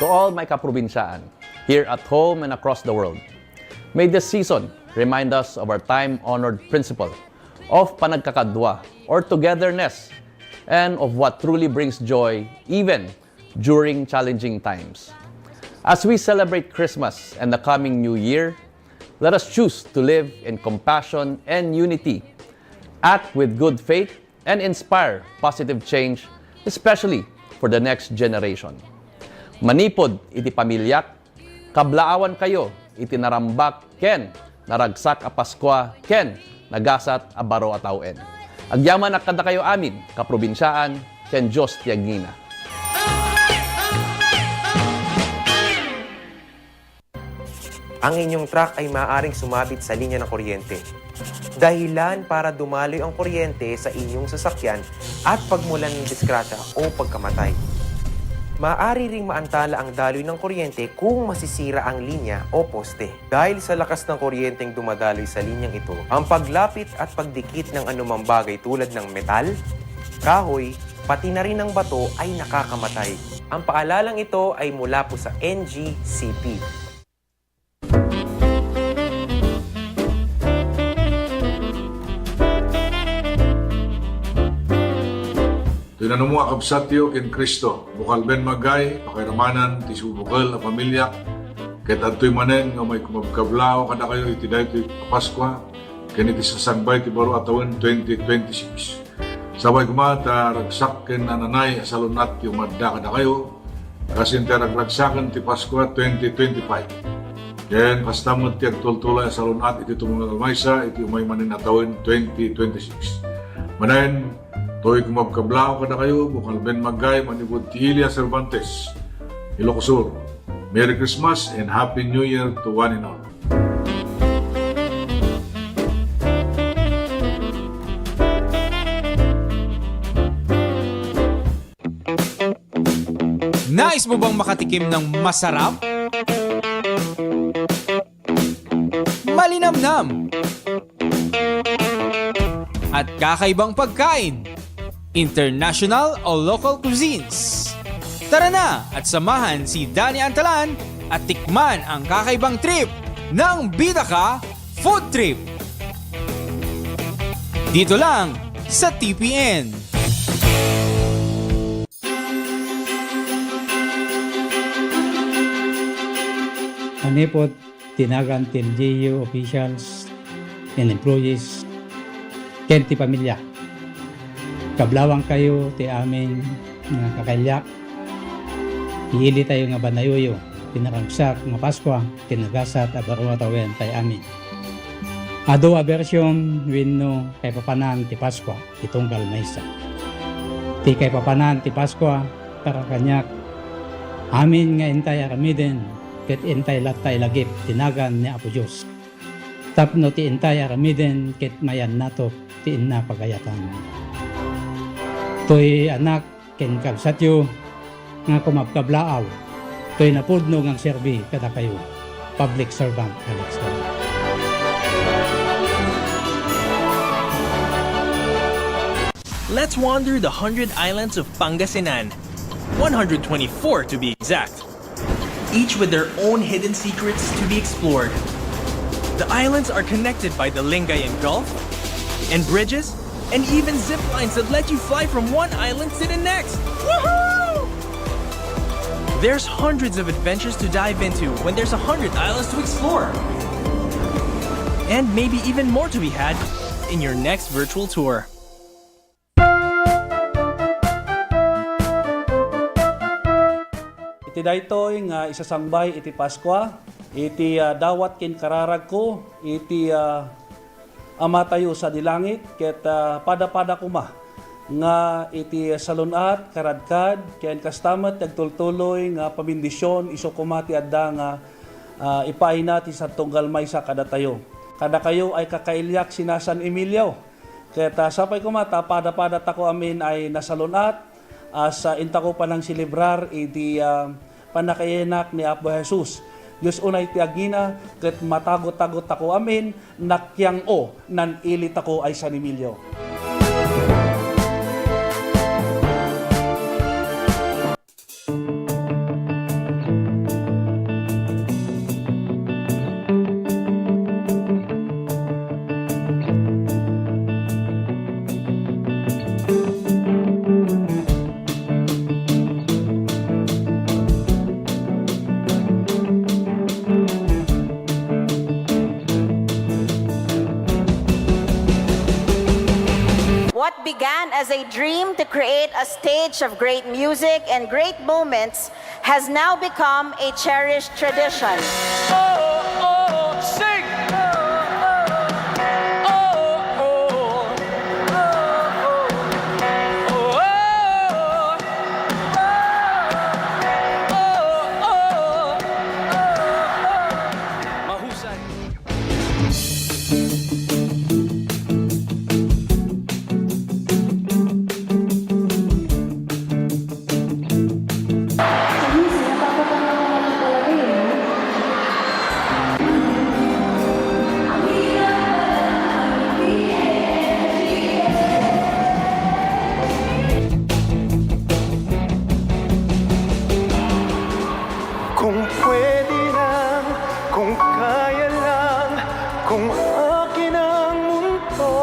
all my kaprobinsyaan, here at home and across the world. May this season remind us of our time-honored principle of panagkakadwa or togetherness and of what truly brings joy even during challenging times. As we celebrate Christmas and the coming New Year, let us choose to live in compassion and unity, act with good faith, and inspire positive change, especially for the next generation. Manipod iti pamilyak, kablaawan kayo iti narambak ken naragsak a Paskwa ken nagasat a baro a tawen. Agyaman akada kayo amin, kaprobinsyaan, ken Diyos ti agngina. Ang inyong truck ay maaaring sumabit sa linya ng kuryente. Dahilan para dumaloy ang kuryente sa inyong sasakyan at pagmulan ng disgrasya o pagkamatay. Maaari ring maantala ang daloy ng kuryente kung masisira ang linya o poste. Dahil sa lakas ng kuryenteng dumadaloy sa linyang ito, ang paglapit at pagdikit ng anumang bagay tulad ng metal, kahoy, pati na rin ng bato ay nakakamatay. Ang paalalang ito ay mula po sa NGCP. Tinanong mo akabsatyo ken Kristo, bukal ben magay, pakiramanan, ti subukal a pamilya, ket adtoy manen nga may kumabkablao kada kayo iti daytoy Paskwa, ken iti sasagbay ti baro atawon 2026. Sabay kumata ragsak ken nananay asalunat yung madda kada kayo, kasin ti ragragsaken ti Paskwa 2025. Ken kastamot ti agtultulay asalunat iti tumungal maysa iti umay manen atawon 2026. Manen to'y kumabkablao kada kayo, bukal ben magay, manibod ti Ilia Cervantes, Ilocos Sur. Merry Christmas and Happy New Year to one and all. Nais mo bang makatikim ng masarap? Malinamnam at kakaibang pagkain, international o local cuisines. Tara na at samahan si Danny Antalan at tikman ang kakaibang trip ng Bida Ka Food Trip. Dito lang sa TPN. Manipod, tinagan Team GU officials and employees, ken ti pamilya. Kablawang kayo ti amin nga kakalyak. Iili tayo nga banayuyo, tinaragsak nga Paskwa, tinagasat at barumatawen tayo amin. Ado a version winno kay papanan ti Paskwa, itunggal maysa. Ti kay papanan ti Paskwa, para kanyak, amin nga intay aramiden, ket intay latay lagip, tinagan ni Apo Diyos. Tapno ti intay aramiden, ket mayan nato, ti inna pagayatan. To'y anak, ken kabsatyo, nga kumabkablaaw. To'y napudno ngang serbi kada kayo. Public servant, Alex Toro. Let's wander the 100 islands of Pangasinan. 124 to be exact. Each with their own hidden secrets to be explored. The islands are connected by the Lingayen Gulf, and bridges, and even zip lines that let you fly from one island to the next. Woohoo! There's hundreds of adventures to dive into when there's 100 islands to explore. And maybe even more to be had in your next virtual tour. Iti daytoy nga isasangbay iti Paskwa, iti dawat kin kararag ko, iti ama tayo sa dilangit, ket pada-pada kuma nga iti salunat, karadkad, ken kastamat, nagtultuloy nga pamindisyon, iso kumati adda nga ipaina ti sa tunggal maysa kada tayo. Kada kayo ay kakailyak sina San Emilio. Ket sapay kumata, pada-pada tako amin ay nasalunat, as inta ko pa nang silibrar iti panakayenak ni Apo Jesus. Diyos unay ti agina, ket matagot-tagot ako amin, nakyang o, nan ilit ako ay San Emilio. began as a dream to create a stage of great music and great moments has now become a cherished tradition. Kung pwede lang, kung kaya lang, kung akin ang mundo.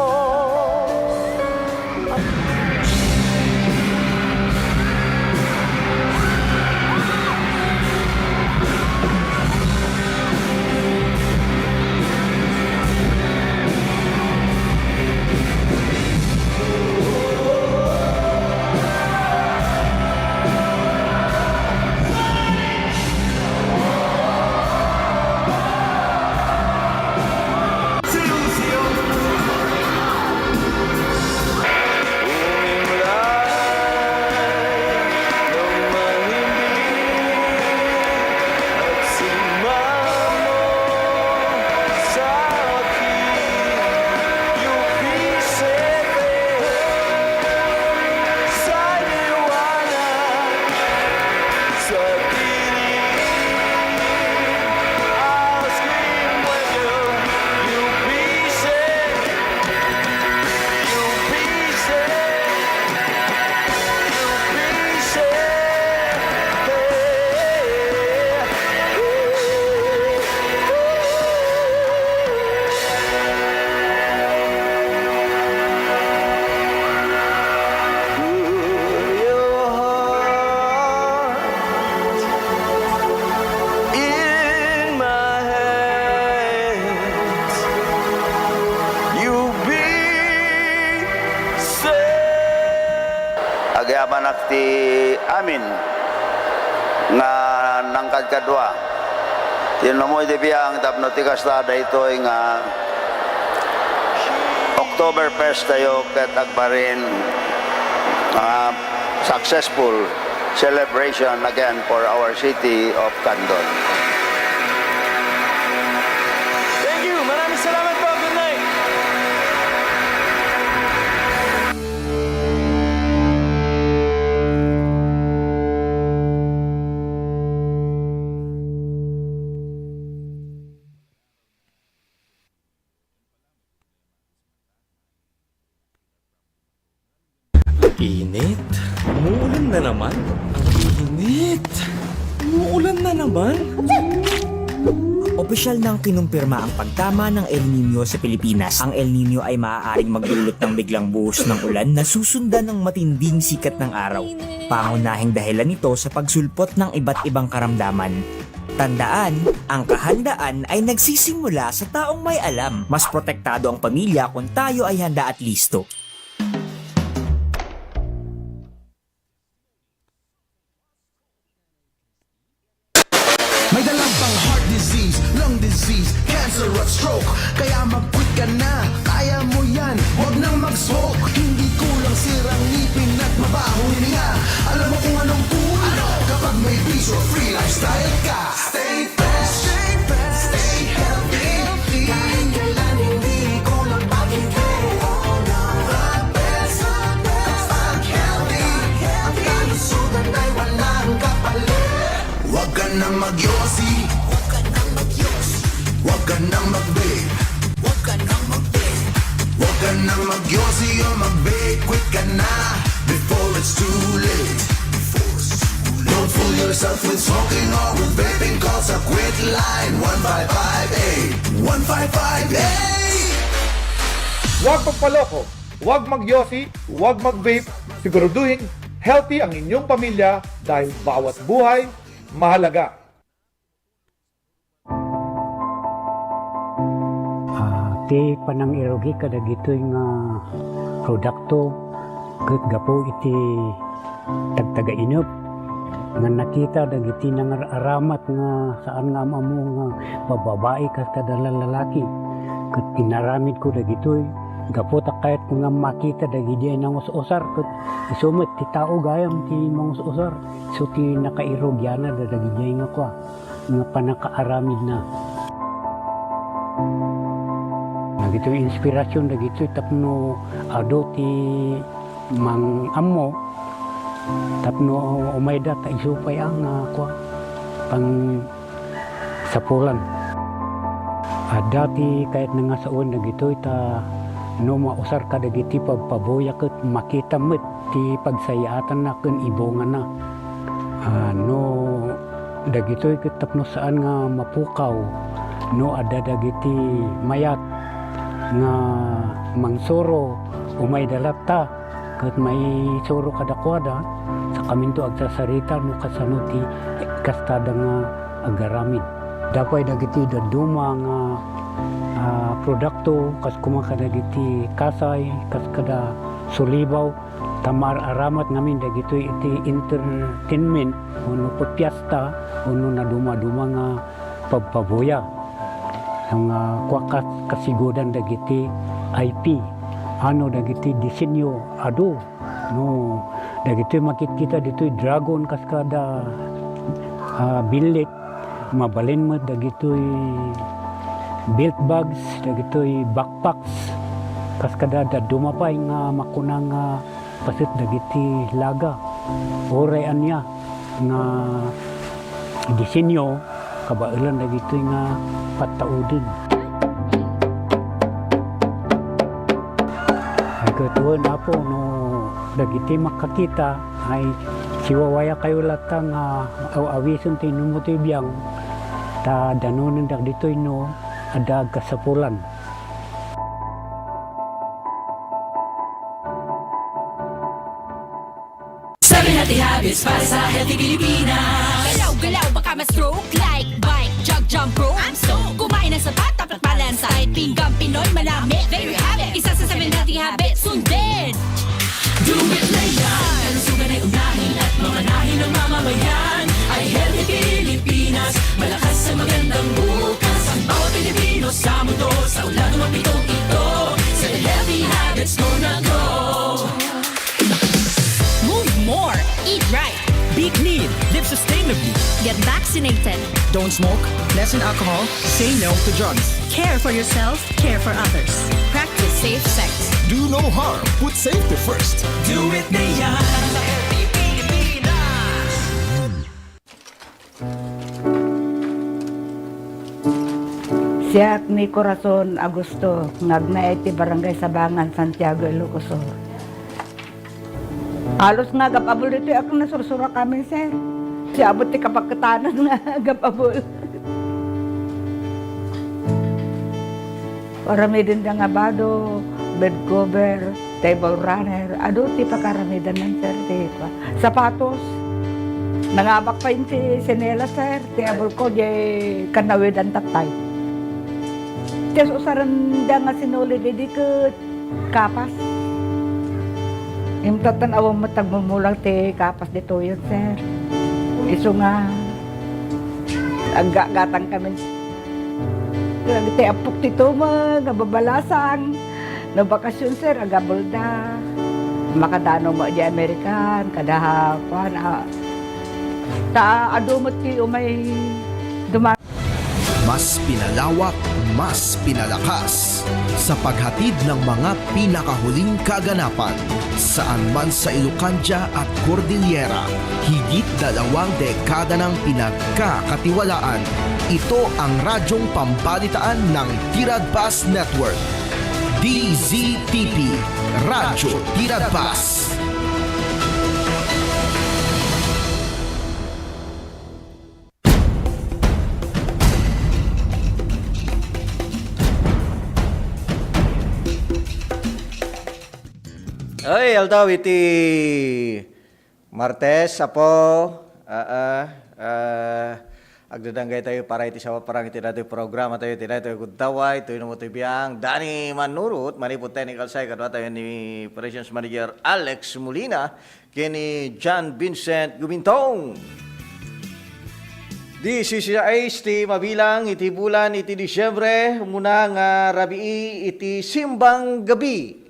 Agyaman ti amin nga nangkad kadwa. Tinamoy di biyang tapno ti kastada ito nga October 1st tayo ket agbarin successful celebration again for our city of Candon. Thank you! Maraming salamat po! Good night! Init. Umuulan na naman. Init. Umuulan na naman. Opisyal nang kinumpirma ang pagtama ng El Nino sa Pilipinas. Ang El Nino ay maaaring magdulot ng biglang buhos ng ulan na susundan ng matinding sikat ng araw. Pangunahing dahilan nito sa pagsulpot ng iba't ibang karamdaman. Tandaan, ang kahandaan ay nagsisimula sa taong may alam. Mas protektado ang pamilya kung tayo ay handa at listo. May dalang pang heart disease, lung disease, cancer at stroke. Kaya mag-quit ka na, kaya mo yan, huwag nang mag-smoke. Hindi kulang sirang ngipin at mabahong hininga. Alam mo kung anong cool? Kapag may peace or free lifestyle ka. Stay fresh, stay fresh, stay healthy. Kahit kailan hindi kulang pag-ibig. The best, kapag healthy. Ang kalusugan ay walang kapalit. Huwag ka nang magyosi, huwag ka nang magyosi, huwag ka nang mag-vape, huwag ka nang mag-vape, huwag ka nang magyosi o mag-vape, quit ka na before it's too late. Don't fool yourself with smoking or with vaping, call sa quit line 1558, 1558. Huwag magpaloko, huwag magyosi, huwag mag-vape, siguraduhin healthy ang inyong pamilya dahil bawat buhay mahalaga. Ti panang irogi kada gitoy nga produkto Ket gapo iti tagtaga inop nga nakita dagiti nangaramat nga saan nga mamo nga bababae kas kadalang lalaki. Ket pinaramid ko dagitoy gapo ta kahit ko nga makita dagiti ay nang usar ket isumet ti tao gayam ti mangusar. So ti nakairog yana dagiti nga kwa nga panakaaramid na. Dagito inspirasyon dagito tapno ado ti mang ammo tapno umayda ta isupay ang kwa pang sapulan. Dati kahit nga saon dagito ta no mausar ka dagiti pagpaboya ket makita met ti pagsayaatan na ken ibongan na. No dagito ket tapno saan nga mapukaw no ada dagiti mayat nga mangsoro umay dalata ket may soro kadakwada sa kaminto agsasarita mo kasano ti kastada nga agaramid. Dapay dagiti daduma nga produkto kas kumaka dagiti kasay kas kada sulibaw tamar aramat ngamin dagito iti entertainment uno pagpiesta uno na duma-duma nga pagpaboya ang kwakas kasigodan dagiti IP ano dagiti disenyo ado no dagiti makikita ditoy dragon kaskada bilit mabalin mo dagitoy belt bags dagitoy backpacks kaskada dumapay nga makunang pasit dagiti laga oray anya nga disenyo kabailan dagitoy nga pataudin. Ay katuan na po no dagiti makakita ay siwawaya kayo latang awison ti numutoy biyang ta danunin dagitoy no adag kasapulan. Sabi natin habits para sa healthy Pilipinas. Galaw-galaw baka ma-stroke like bike, jog, jump, rope. I'm so kumain ng sapat, dapat balance. Kahit pinggang Pinoy manami, there you have it. Isa sa 7 healthy habits, sundin. Do it na yan. Kalusugan ay unahin at mamanahin ng mamamayan. Ay healthy Pilipinas, malakas sa magandang bukas. Ang bawat Pilipino sa mundo, sa ulan ng pitong ito. Sa healthy habits, go na go. Move more, eat right. Be clean, live sustainably. Get vaccinated. Don't smoke, lessen alcohol, say no to drugs. Care for yourself, care for others. Practice safe sex. Do no harm, put safety first. Do it na yan. Siak ni Corazon Agusto, ngagna iti Barangay Sabangan, Santiago, Ilocos. Halos nga gapabol dito ako nasursura kami, sir. Siabot ti kapagkatanan nga gapabol. Paramidin da nga bado, bed cover, table runner, ado ti pakaramidan ng sir, ti sapatos. Nangabak pa yun ti sinela, sir, ti abol ko, di kanawid ang tatay. Tiyas usaran da nga sinuli, di ka kapas. Yung tatanaw mo tagmumulang ti kapas dito yun, sir. Iso nga, gatang kami. Ti apok tito mo, nababalasang, na bakasyon, sir, agabulda. Makadano mo di Amerikan, kadahapan, adumot ti umay dumaan. Mas pinalawak, mas pinalakas sa paghatid ng mga pinakahuling kaganapan saan man sa Ilocandia at Cordillera. Higit 2 dekada ng pinagkakatiwalaan. Ito ang radyong pambalitaan ng Tiradpas Network. DZTP, Radyo Tiradpas. Ay, aldaw iti Martes, Apo, agdadanggay tayo para iti sawa parang iti nato programa tayo iti nato gudtaway ito mo tayo biyang Dani Manurut manipod technical side kadwa tayo ni Operations Manager Alex Molina kini John Vincent Gumintong. Di sisiyais ti mabilang iti bulan iti Disyembre muna nga rabii iti simbang gabi.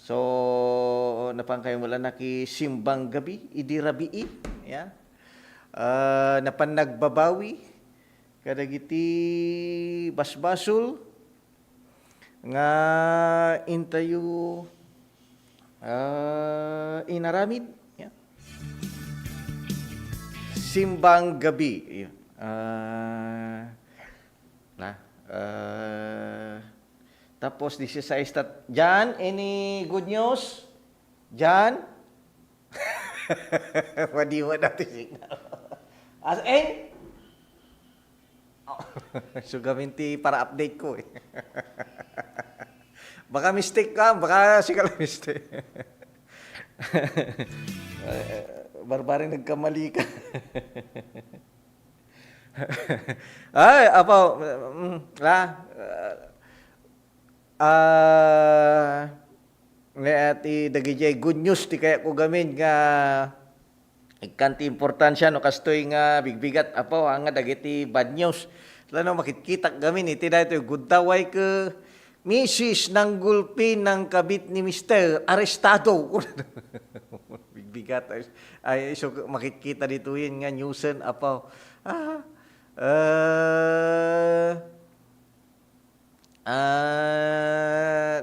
So napangkayo mula na ki simbang gabi idi rabii. Yeah. Napan nagbabawi kadagiti basbasul nga intayo inaramid. Simbang gabi. Tapos 16 Jan, any good news? Jan? Wadi mo natin signal. As in? So gaminti para update ko eh. Baka mistake ka, baka sikala mistake. Barbaring nagkamali ka. Ay, apaw. Ati dagijay good news ti kaya ko gamin nga ikanti importansya no kastoy nga bigbigat apaw nga dagiti bad news. Lalo makikita gamin iti dahito good taway ke Mrs. ng gulpi ng kabit ni Mr. Arestado. Bigat ay so makikita dito yun nga newsen apaw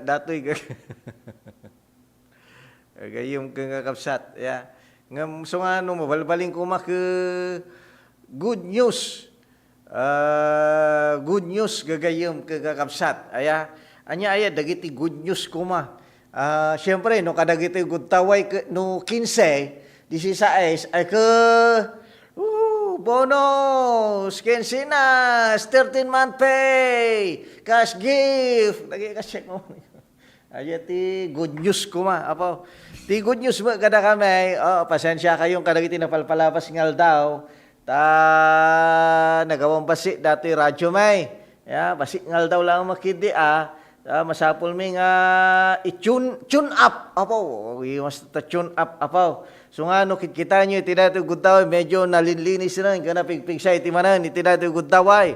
datoy gayong kagakapsat ya ngam so nga no mabalbaling ko good news gagayom kagakapsat anya dagiti good news kuma. Siyempre, no, kadagito yung gudtaway, no, 15, 16, ay bonus, 15 na, 13-month pay, cash gift, lagi ka-check mo. Ay, ti good news ko ma, apo. Ti good news mo, kada kami, pasensya kayong kadagiti na palpalapas ngal daw, nagawang basi, dati radyo may, basi ngal daw lang makidi, masapol mi nga i-tune up apaw. We must tune up apaw. So nga no kita nyo iti dati gudtaway medyo nalinlinis na kana pigpig siya iti manan iti dati gudtaway.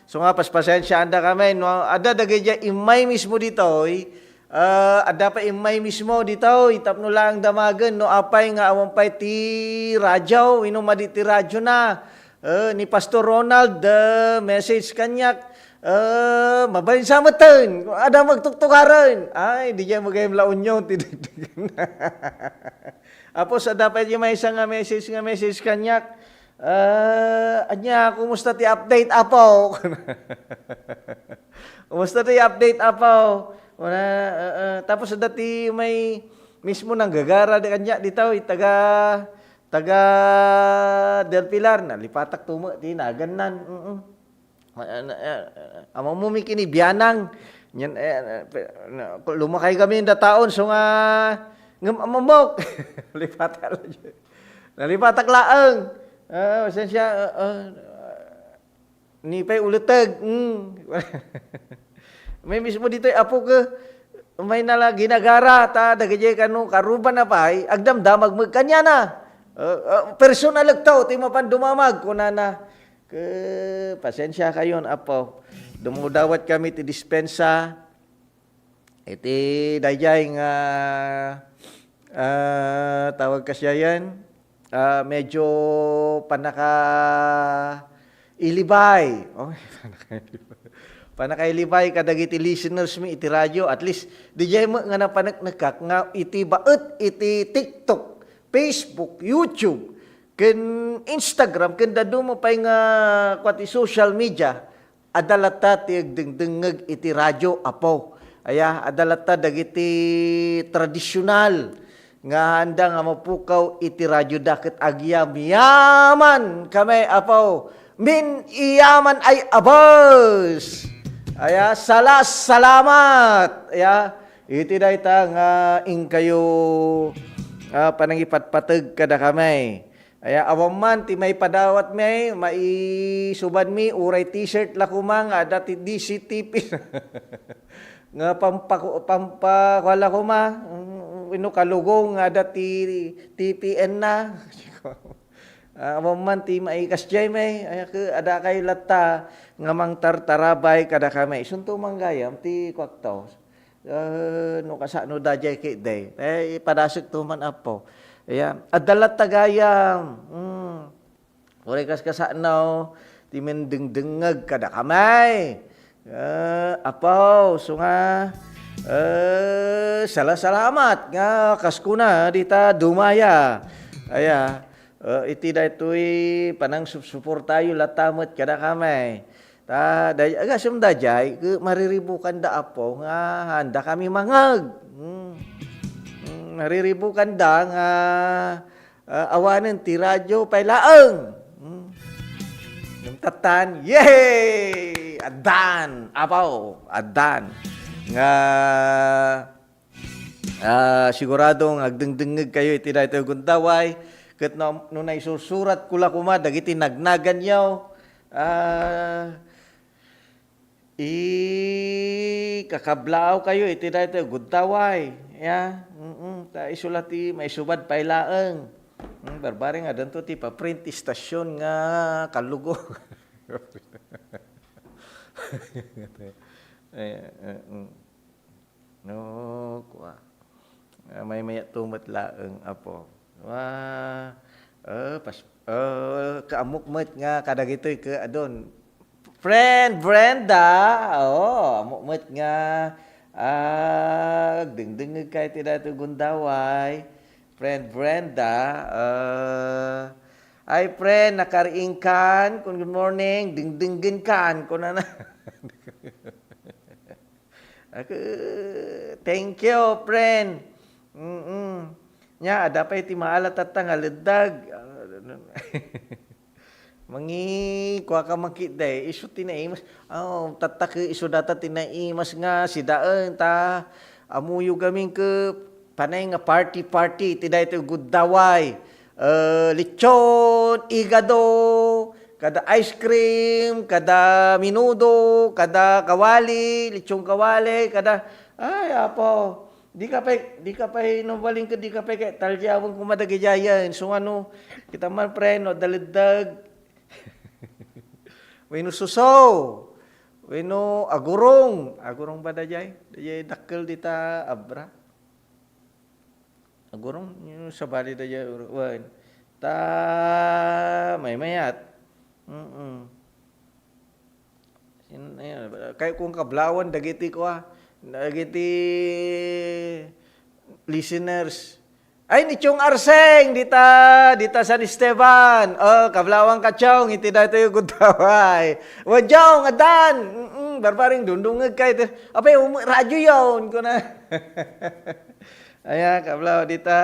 So nga paspasensya anda kami no ada dagayja imay mismo dito ada pa imay mismo dito itapno lang damagen no apay nga awampay ti radyo inumadi ti radyo na ni Pastor Ronald message kanyak mabalin sa matan. Ada magtuktukaran. Ay, di dyan magayam laon yun. Apos, dapat yung may isang message kanyak. Anya, kumusta ti update apaw? Kumusta ti update apaw? Tapos, dati may mismo nang gagara di kanya dito. Taga Del Pilar. Nalipatak tumo. Tinagan amang mumikini biyanang yan lumakay kami na taon so nga ngamamok nalipatak laang pasensya ni pay uletag may mismo dito apo ke may nala ginagara ta dagajay kanu karuban na pay agdamdamag magkanya na personal agtaw ti mapandumamag kunana pasensya kayon apo dumudawat kami ti dispensa iti dayay nga tawag kasya yan medyo panaka ilibay panakailibay kadagiti listeners mi iti radyo at least dayay mo nga napanaknakak nga iti baet iti TikTok, Facebook, YouTube ken Instagram ken dadu mo pay nga kwati social media adalata ti agdengdengeg iti radyo apo adalata dagiti tradisyonal nga handa nga mapukaw iti radyo daket agyam yaman kami apo min iyaman ay abos salamat iti dayta nga ingkayo panangipatpateg kada kamay Aya awam man ti may padawat may maisubad mi uray t-shirt la kumang dati DCTP nga pampa wala kuma ino kalugong dati TPN na awam man ti maikas jay may aya ke ada kay latta nga mang tartarabay kada kami sunto manggayam ti kwaktaw no kasano da jay kay day padasik tuman apo. Ayan. Adalat tagayam. Uri kas kasanaw, ti mendeng-dengeg kada kamay. Apaw, so nga, salamat nga kaskuna dita dumaya. Aya, iti da ito'y panang suportayo latamot kada kamay. Agasum da jay, mariribukan da apo nga handa kami mangag. Nariribukan da nga awanan ti radyo pailaeng. Yung tatan, yay! Adan! Apaw! Adan! Nga siguradong agdengdengeg kayo iti da ito gundaway ket no naisusurat kula kuma dagiti nagnagan yaw kakablaw kayo iti da ito gundaway ya ta isulati maisubad pailaeng barbaring adan to ti paprint istasyon nga kalugo no kuha may mayat tumot laeng apo kaamukmet nga kadagitoy ke adon friend Brenda amukmet nga dengdengeg kay ti datu gundaway friend Brenda ay friend nakariing kan kun good morning dengdenggen kan kun ana thank you friend nya ada pa iti maalat at ngaledag mangi kuha ka makitday isu tinaimas tatak isu data tinaimas nga si daen ta amuyo gaming ke panay nga party ti daytoy guddaway lechon igado kada ice cream kada minudo kada kawali lechon kawali kada ay apo di ka pa no baling di ka pa kay taljawon kumadagayayan so ano kita man pre no dalidag Wino suso, wino agurong ba dajay dakkel dita abra. Agurong yung sabali dajay wan. Ta may mayat. Kay kung kablawan dagiti ko dagiti listeners. Ay ni Chong Arseng dita San Esteban. Kablawang kachong iti dayto yung gudaway. Wajong adan. Barbaring dundungeg kay apay radyo yon ko na. Aya kablaw dita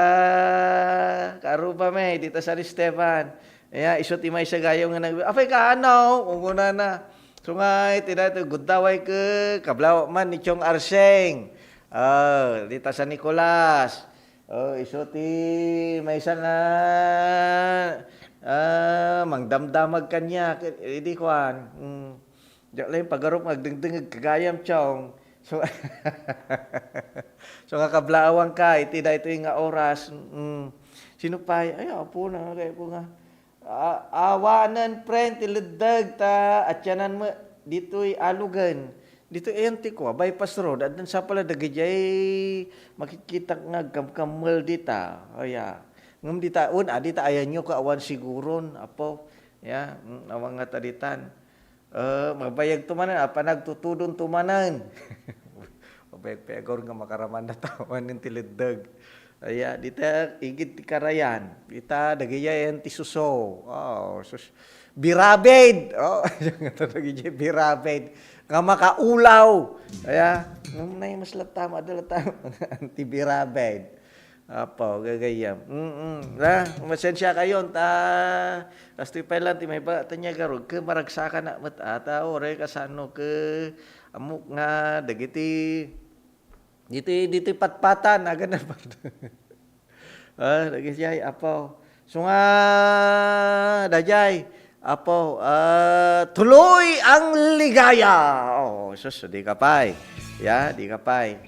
karupa may dita San Esteban. Aya isot imay sa gayo nga nag apay kaano unguna na. So nga iti dayto gudaway ke kablaw man ni Chong Arseng. Dita San Nicolas. Isoti may isa nga mangdamdamag kanya hindi kuan diyak lang pagarup magdengdengeg kagayam chong so nga kablawang ka iti da ito nga oras sinupay ay apo na kay po nga awanan friend tiledag ta atyanan mo dito'y alugan. Dito enti ko, bypass road, at sa pala dagajay makikita nga kamkamel dita. Aya, ngam dita dita ayan nyo kaawan siguron, apo. Ya, awang nga taditan. Mabayag tumanan, nagtutudon tumanan. Mabayag pegor nga makaraman na tawan ng tilidag. Aya, dita igit ti karayan. Dita dagajay enti suso. Birabed. Yung nga dagajay birabed. Nga makaulaw. Kaya, nung na mas latama, anti-birabed. Apo, gagayam. Masensya kayo, kastoy pa lang, may ba, tanya garog, ke maragsakan na matata, ore, kasano, ke, amok nga, dagiti patpatan, aga na pa. Dagiti ay, apo. So nga, dajay, apo, tuloy ang ligaya. Oh, sus, di kapay. Ya, di kapay.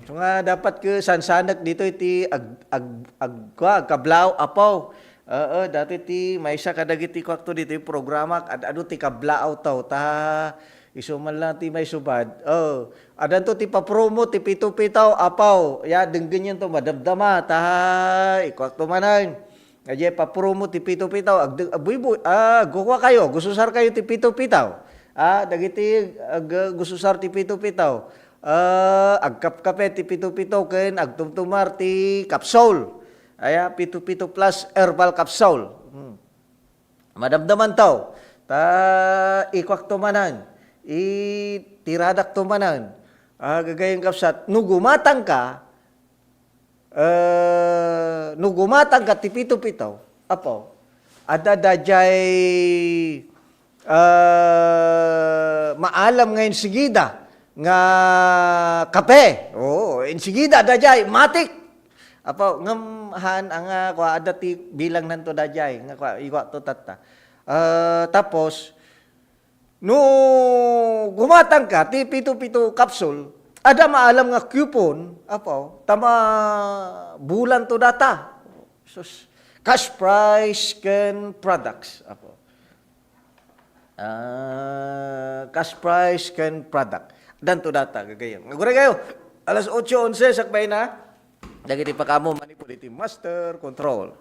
So nga, dapat ke sansanak dito iti kablaw, apo. Dati ti, may isa kadagiti ko akto dito yung programa, ado ti kablaw tao, isuman lang ti may subad. Adan to ti papromo, ti pito-pitaw, apaw. Ya, denggan yan to, madamdama, ikwak to manan. Kaya papromo ti pito-pitaw, guwa kayo, gususar kayo ti pito-pitaw. Dagiti, gususar ti pito-pitaw. Agkap-kape ti pito-pitaw, ken agtumtumar ti kapsol. Aya, pito-pito plus herbal capsule. Madamdaman tao. Ikwak to manan. Tiradak to manan. Gagayang kapsat. Nugumatang ka, ti pito-pito. Apo. Adadajay maalam ngayon sigida nga kape. Insigida dajay matik. Apo ngamhan ang adati bilang nanto dajay nga iwa to tata. Tapos no gumatang ka ti pito-pito capsule ada maalam nga coupon apo tama bulan to data. Sus cash price ken products apo. Cash price ken product dan to data gagayang. Ngagura kayo alas 8:11 sakbay na. Dagiti pa kamo manipulative master control.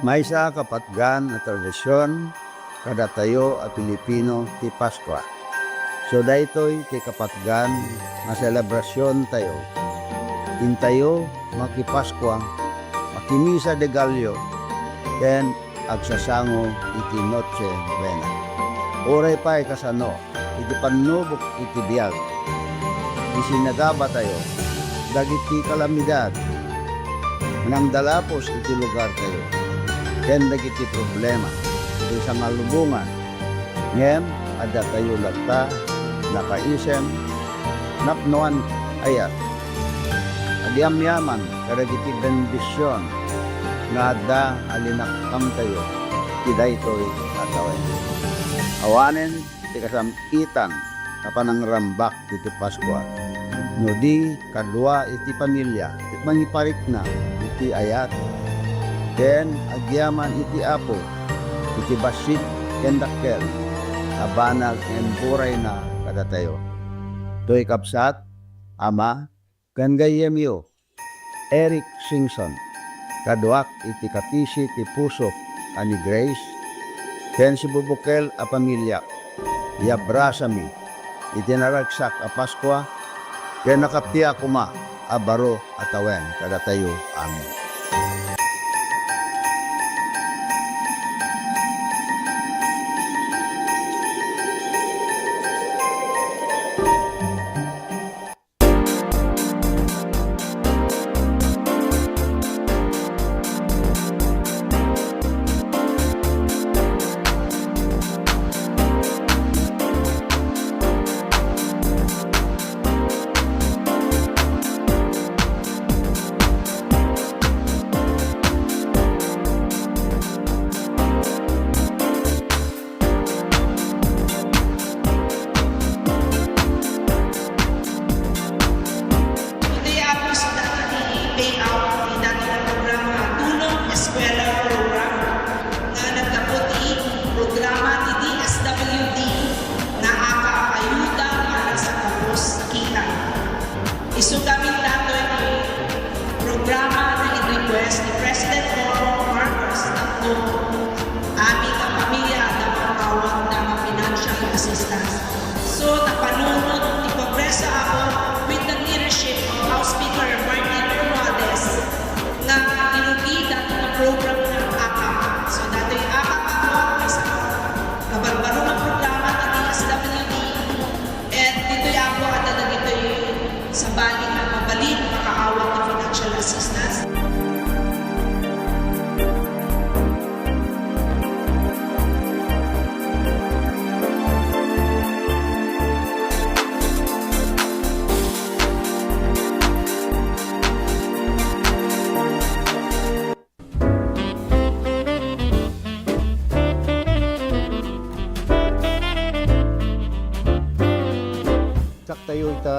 May isa kapatgan na tradisyon kada tayo at Pilipino ti Pasko. So daytoy ti kapatgan na selebrasyon tayo. Intayo makipasko, makimisa de Gallo, ken agsasango iti Noche Buena. Oray pa'y kasano, iti panubok iti biyag. Isinagaba tayo, dagiti kalamidad, nang dalapos iti lugar tayo, ken dagiti problema, iti sangalubungan. Ngem, ada tayo lagta, nakaisem, napnuan ayat. Agyam-yaman, karagiti bendisyon, nga adda alinakam tayo, tiday to'y atawen. Awanen, ti kasampitan, kapanangrambak iti Pasko. No di, kadwa iti pamilya, mangiparik na iti ayat. Ken, agyaman iti apo, iti basit, ken dakkel, abanag en buray na kada tayo. To'y kapsat, ama, kan gayemyo, Eric Singson, kaduak iti kapisi ti puso ani Grace, ken si bubukel a pamilya, iabrasami, iti naragsak a Paskwa, ken nakaptiya kuma a baro atawen kada tayo. Amen.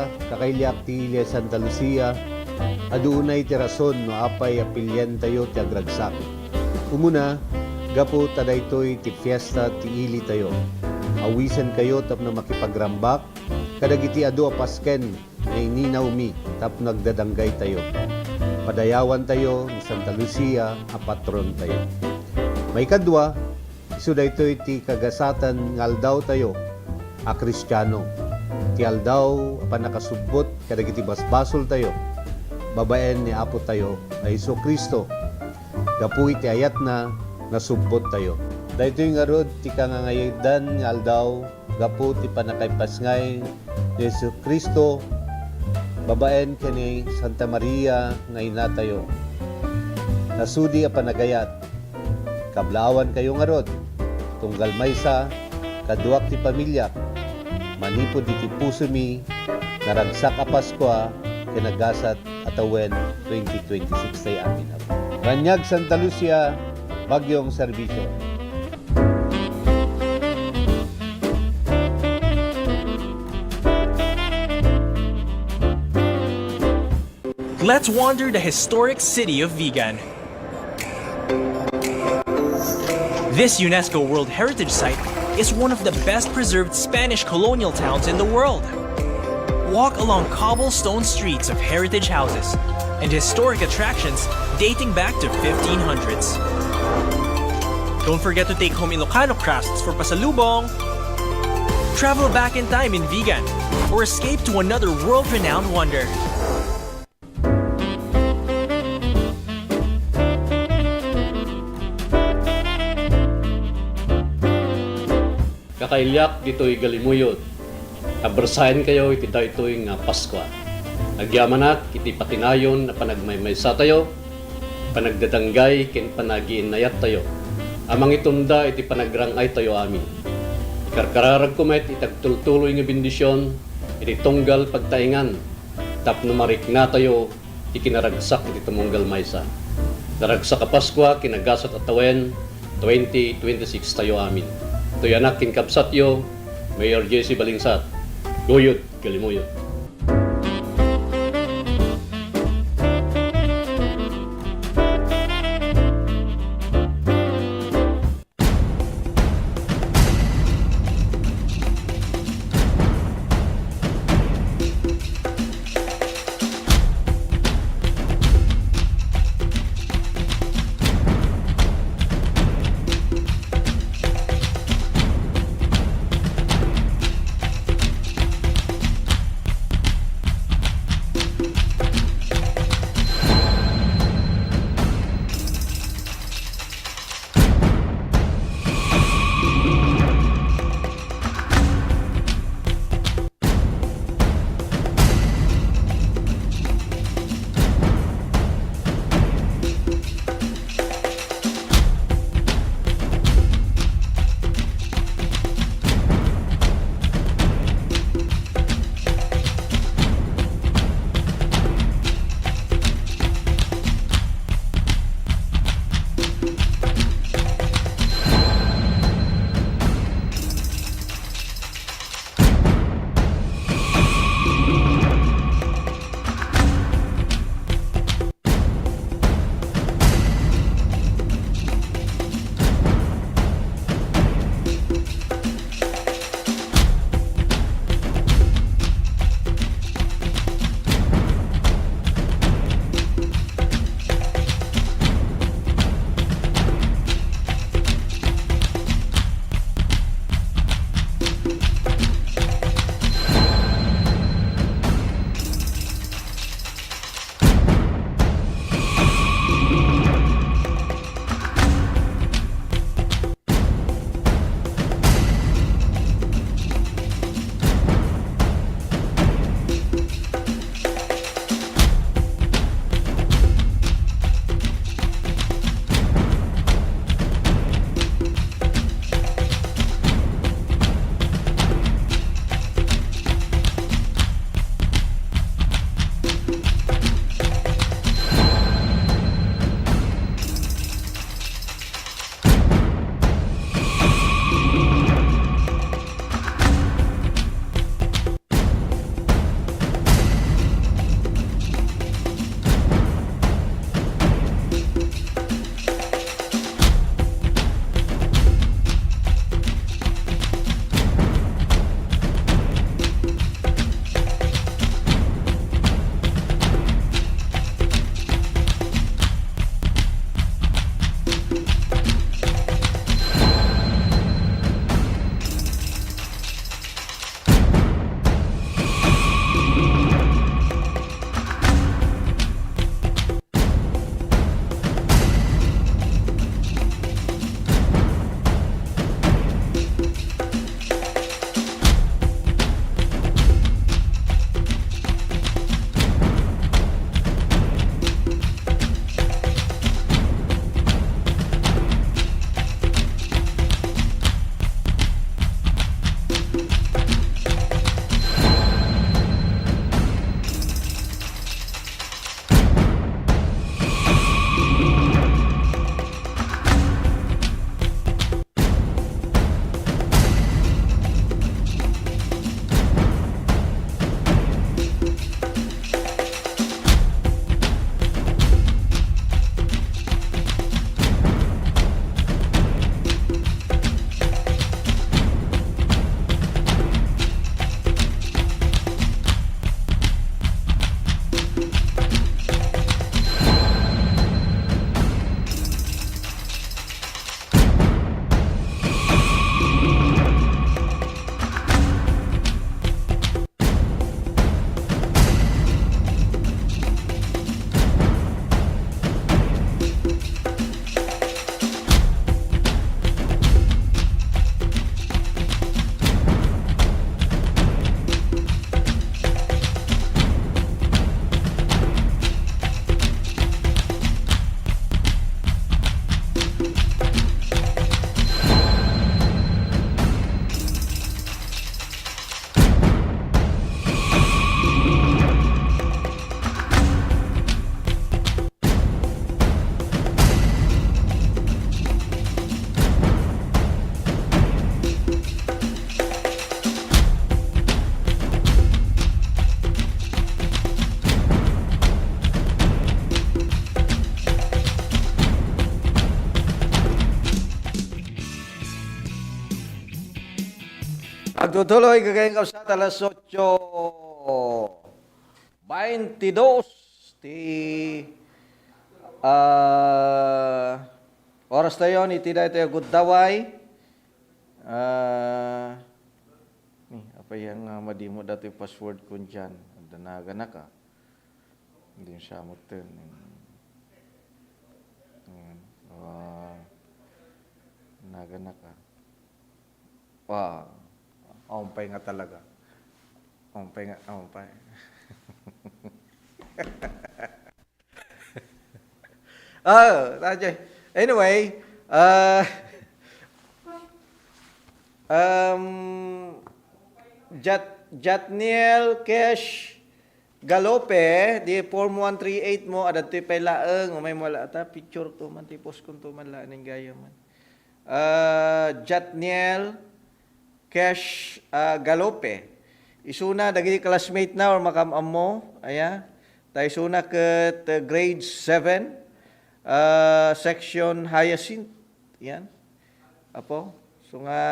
Lucia, kakailyak ti Ilia Santa Lucia, aduunay ti rason no apay apilyan tayo ti agragsak. Umuna, gapo tadaytoy ti fiesta ti ili tayo. Awisan kayo tapno makipagrambak, kadagiti adu apasken na ininaw mi tapno nagdadanggay tayo. Padayawan tayo ni Santa Lucia, a patron tayo. May kadwa, iso daytoy ti kagasatan ng aldaw tayo, a Kristiyano. Ti aldaw apan nakasubbot kadagiti basbasol tayo. Babaen ni Apo tayo na Isu Kristo. Gapu iti ayat na nasubbot tayo. Daytoy nga rod ti kangangayadan nga aldaw gapu ti panakaypasngay ni Isu Kristo. Babaen kani Santa Maria nga ina tayo. Nasudi a panagayat. Kablawan kayo nga rod. Tunggal maysa kaduak ti pamilya. Manipod iti puso mi, naragsak a Paskwa, kinagasat atawen 2026 tayo amin. Ranyag Santa Lucia, Bagyong Serbisyo. Let's wander the historic city of Vigan. This UNESCO World Heritage Site is one of the best preserved Spanish colonial towns in the world. Walk along cobblestone streets of heritage houses and historic attractions dating back to 1500s. Don't forget to take home Ilocano crafts for pasalubong. Travel back in time in Vigan or escape to another world-renowned wonder. Kakailyak dito'y galimuyod. Abersahin kayo iti daytoy nga Paskwa. Agyamanat iti patinayon na panagmaymaysa tayo, panagdadanggay ken panagiinayat tayo. Amang itunda iti panagrangay tayo amin. Karkararag kumet itagtultuloy nga bendisyon, iti tunggal pagtaingan, tapno marikna tayo ikinaragsak iti tumunggal maysa. Naragsak a Paskwa kinagasat atawen 2026 tayo amin. Ito'y anak kinkapsatyo, Mayor Jesse Balingsat. Goyod, Galimuyod. Magtutuloy kagayang kausat alas 8:22 ti oras tayo ni tidak ito good daway. Apa yang madimo dati password ko dyan. Danaga na ka. Hindi siya mutin. Danaga na ka. Ompay nga talaga. Ompay nga, ompay. Anyway, Jatniel Cash Galope di form 138 mo adat ti pailaeng umay mo la ta picture to man ti post kun to man la ning gaya man. Jatniel Cash Galope. Isuna dagiti classmate na or makamam mo aya. Tayo isuna ket grade 7 section Hyacinth. Yan. Apo. So nga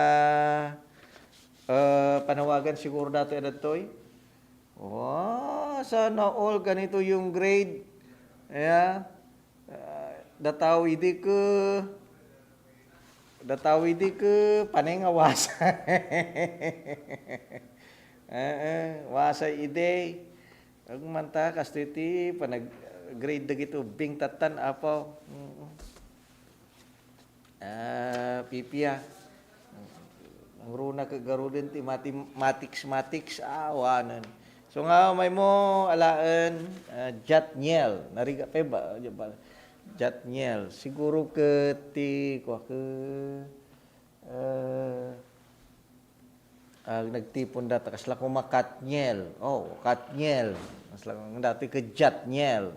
panawagan siguro dato edatoy. Sana all ganito yung grade. Aya. Datawidi ke panengawas. Wasa ide. Ang manta kastiti panag grade dagito bing tatan apaw. Pipia. Ang runa ka garuden ti mathematics awanan. So nga may mo alaan Jatniel. Nariga pa ba? Jatniel. Siguro ke ti nagtipon data kasla ko makatniel. Katniel. Kasla ko dati ke Jatniel.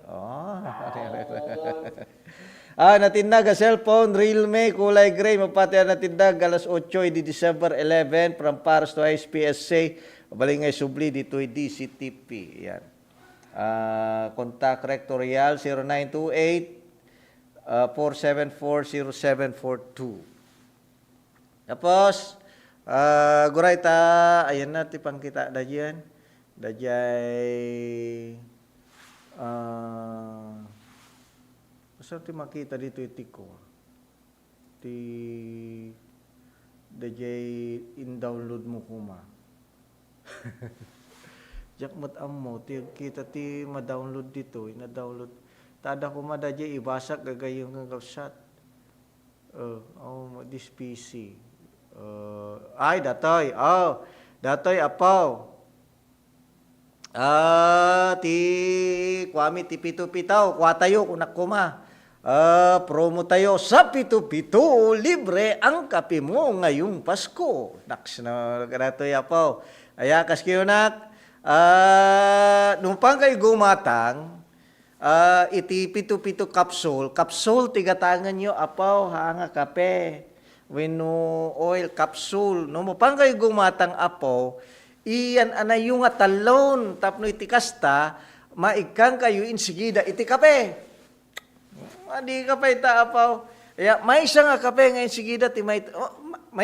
Natindag a cellphone, Realme, kulay gray, mapati natindag alas 8 di December 11 from Paris to SPSC. Balingay subli dito DCTP. Yan. Contact rectorial 0928 4740742. Tapos guray ta ayan na ti pangkita dajyan. Dajay basta ti makita dito itiko. Dajay in-download mo kuma. Jakmat ammo ti kita ti ma-download dito, ina-download. Tada ko madajay ibasak gagayong ng kausat. This PC. Datoy apaw. Ti kwami ti pito-pitaw, kwatayo kunak kuma. Promo tayo sa pito-pito, libre ang kape mo ngayong Pasko. Naks na datoy apaw. Aya kaskiyo nak, numpang kayo gumatang, iti pito-pito kapsul tigatangan nyo apaw hanga kape. Weno oil capsule no mo pang kayo gumatang apo iyan anay yung talon tapno iti kasta maikang kayo insigida iti kape adi kape ta apaw may isa nga kape nga insigida ti may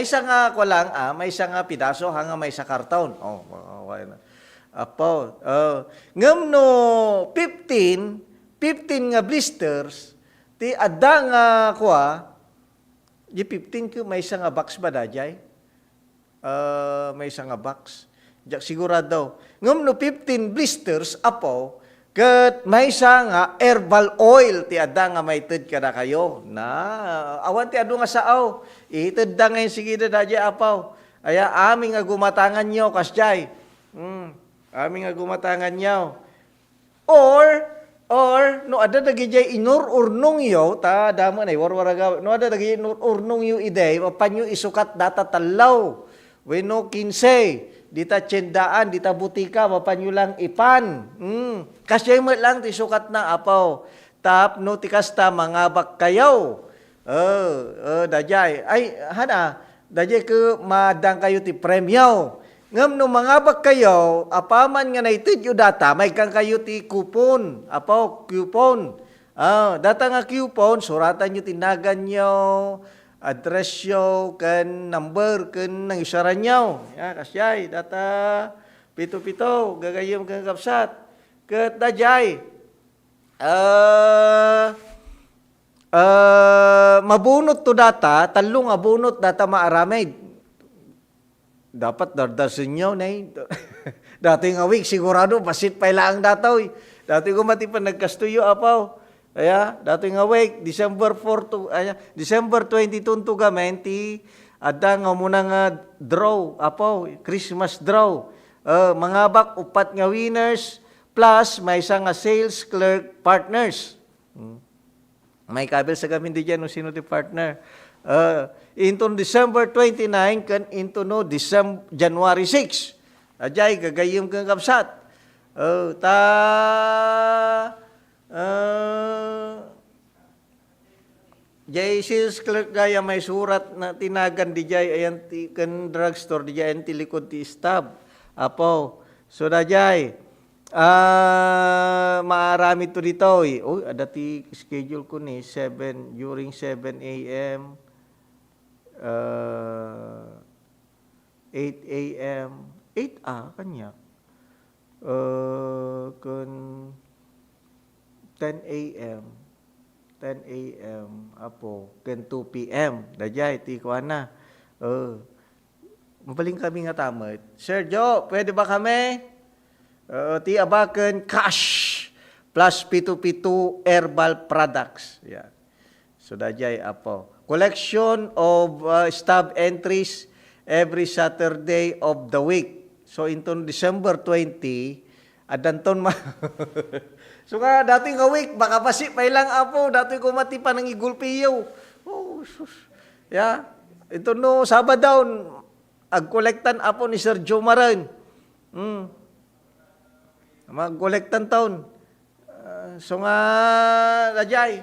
isa nga kulang may isa nga pidaso hanga may isa karton apaw ngem no 15 nga blisters ti adda nga kuha di 15 ko may isang box ba dajay? May isang box. Jak sigurado. Ngam no 15 blisters apo ket may isang herbal oil ti adda nga may ted kada kayo. Na awan ti adu nga saaw. Ited da ngayon sige dajay apaw. Aya aming nga gumatangan nyo kasjay. Aming nga gumatangan nyo. Or no ada dagijay inur urnong yo ta dama nay warwaraga no ada dagijay inur urnong yo iday mapanyo isukat data talaw wenno 15 dita tiyendaan dita butika mapanyo lang ipan kasya mo lang ti sukat na apaw tap no tikasta mangabak kayaw dajay ay hana dajay ke madang kayo ti premyaw. Ngam no mangabak kayo, apaman nga naitid yung data, may kang kayo ti coupon, apaw, coupon. Data nga coupon, suratan nyo, tinagan nyo, address yo ken number ken nang isaran nyo. Ya, kasyay, data pito-pito, gagayom kang kapsat. Ket dajay, mabunot to data, talong abunot data maaramid. Dapat dardasin nyo na dati nga week, sigurado, basit pa ilang datoy. Dati ko matipan nagkastuyo, apaw. Kaya, dati nga week, December 22 to gamenti, ada nga muna nga draw, apaw, Christmas draw. Mga bak, upat nga winners, plus may isa nga sales clerk partners. May kabil sa gamin di dyan, sino di partner. Into December 29, kan into no January 6. Ajay, gagayim kang kapsat. Jay sales clerk gaya may surat na tinagan di jay ayan kan drugstore di jay ti likod ti stab. Apo. So da jay. Maarami to dito. Oh, ada ti schedule ko ni 7 during 7 a.m. 8 a.m. 8 kanya. Kun 10 a.m. 10 a.m. Apo, kun 2 p.m. Dajay, ti ko na. Mabaling kami nga tamad. Sir Joe, pwede ba kami? Ti abaken cash plus P2P2 herbal products. Yeah. So dajay apo. Collection of stub entries every Saturday of the week. So into December 20, adanton ma. So nga dating nga week baka pasi pa ilang apo, dati ko mati pa nang igulpiyo. Oh, sus. Yeah. Ito no Sabado agkolektan apo ni Sir Joe Maran. Mag-kolektan taon. So nga, dajay,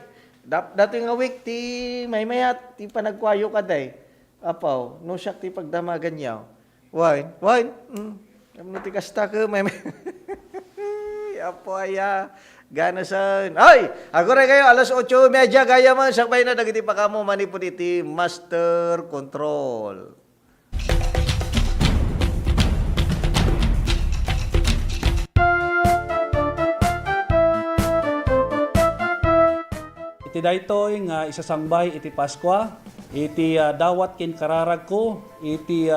dati nga week, ti may mayat, ti panagkwayo ka day. Apaw, no siya ti pagdamagan niya. Wine. Ano ti kasta ka, may apo aya, gana san. Ay, ako rin kayo, alas 8:30, gaya man, sakbay na, dagiti pa ka mo, manipod iti master control. Iti daytoy nga isasangbay iti Paskwa, iti dawat ken kararag ko, iti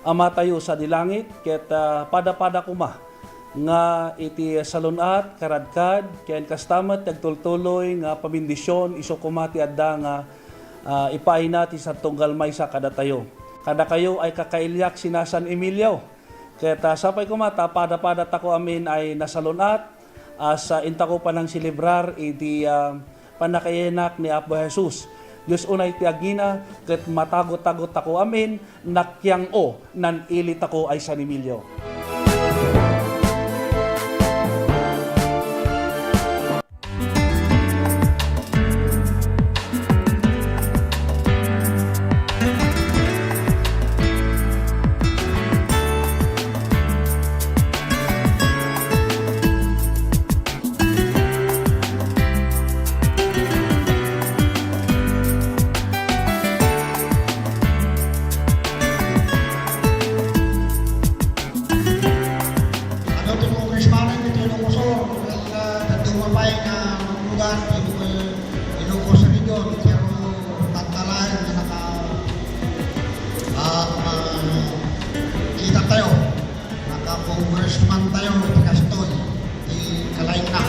ama tayo sa dilangit, ket pada-pada kuma nga iti salunat, karadkad, ken kastamat nagtultuloy nga pamindisyon, iso kumati adda nga ipaay natin sa tunggal may sa kada tayo. Kada kayo ay kakailyak sina San Emilio, ket sapay kumata, pada-pada tako amin ay nasalunat, sa inta ko pa nang silibrar iti panakayenak ni Apo Jesus. Diyos unay ti agina ket matagot-tagot ako amin nakyang o nan ilit ako ay San Emilio. Kita tayo, naka-congressman tayo, nakastoy, kalain na.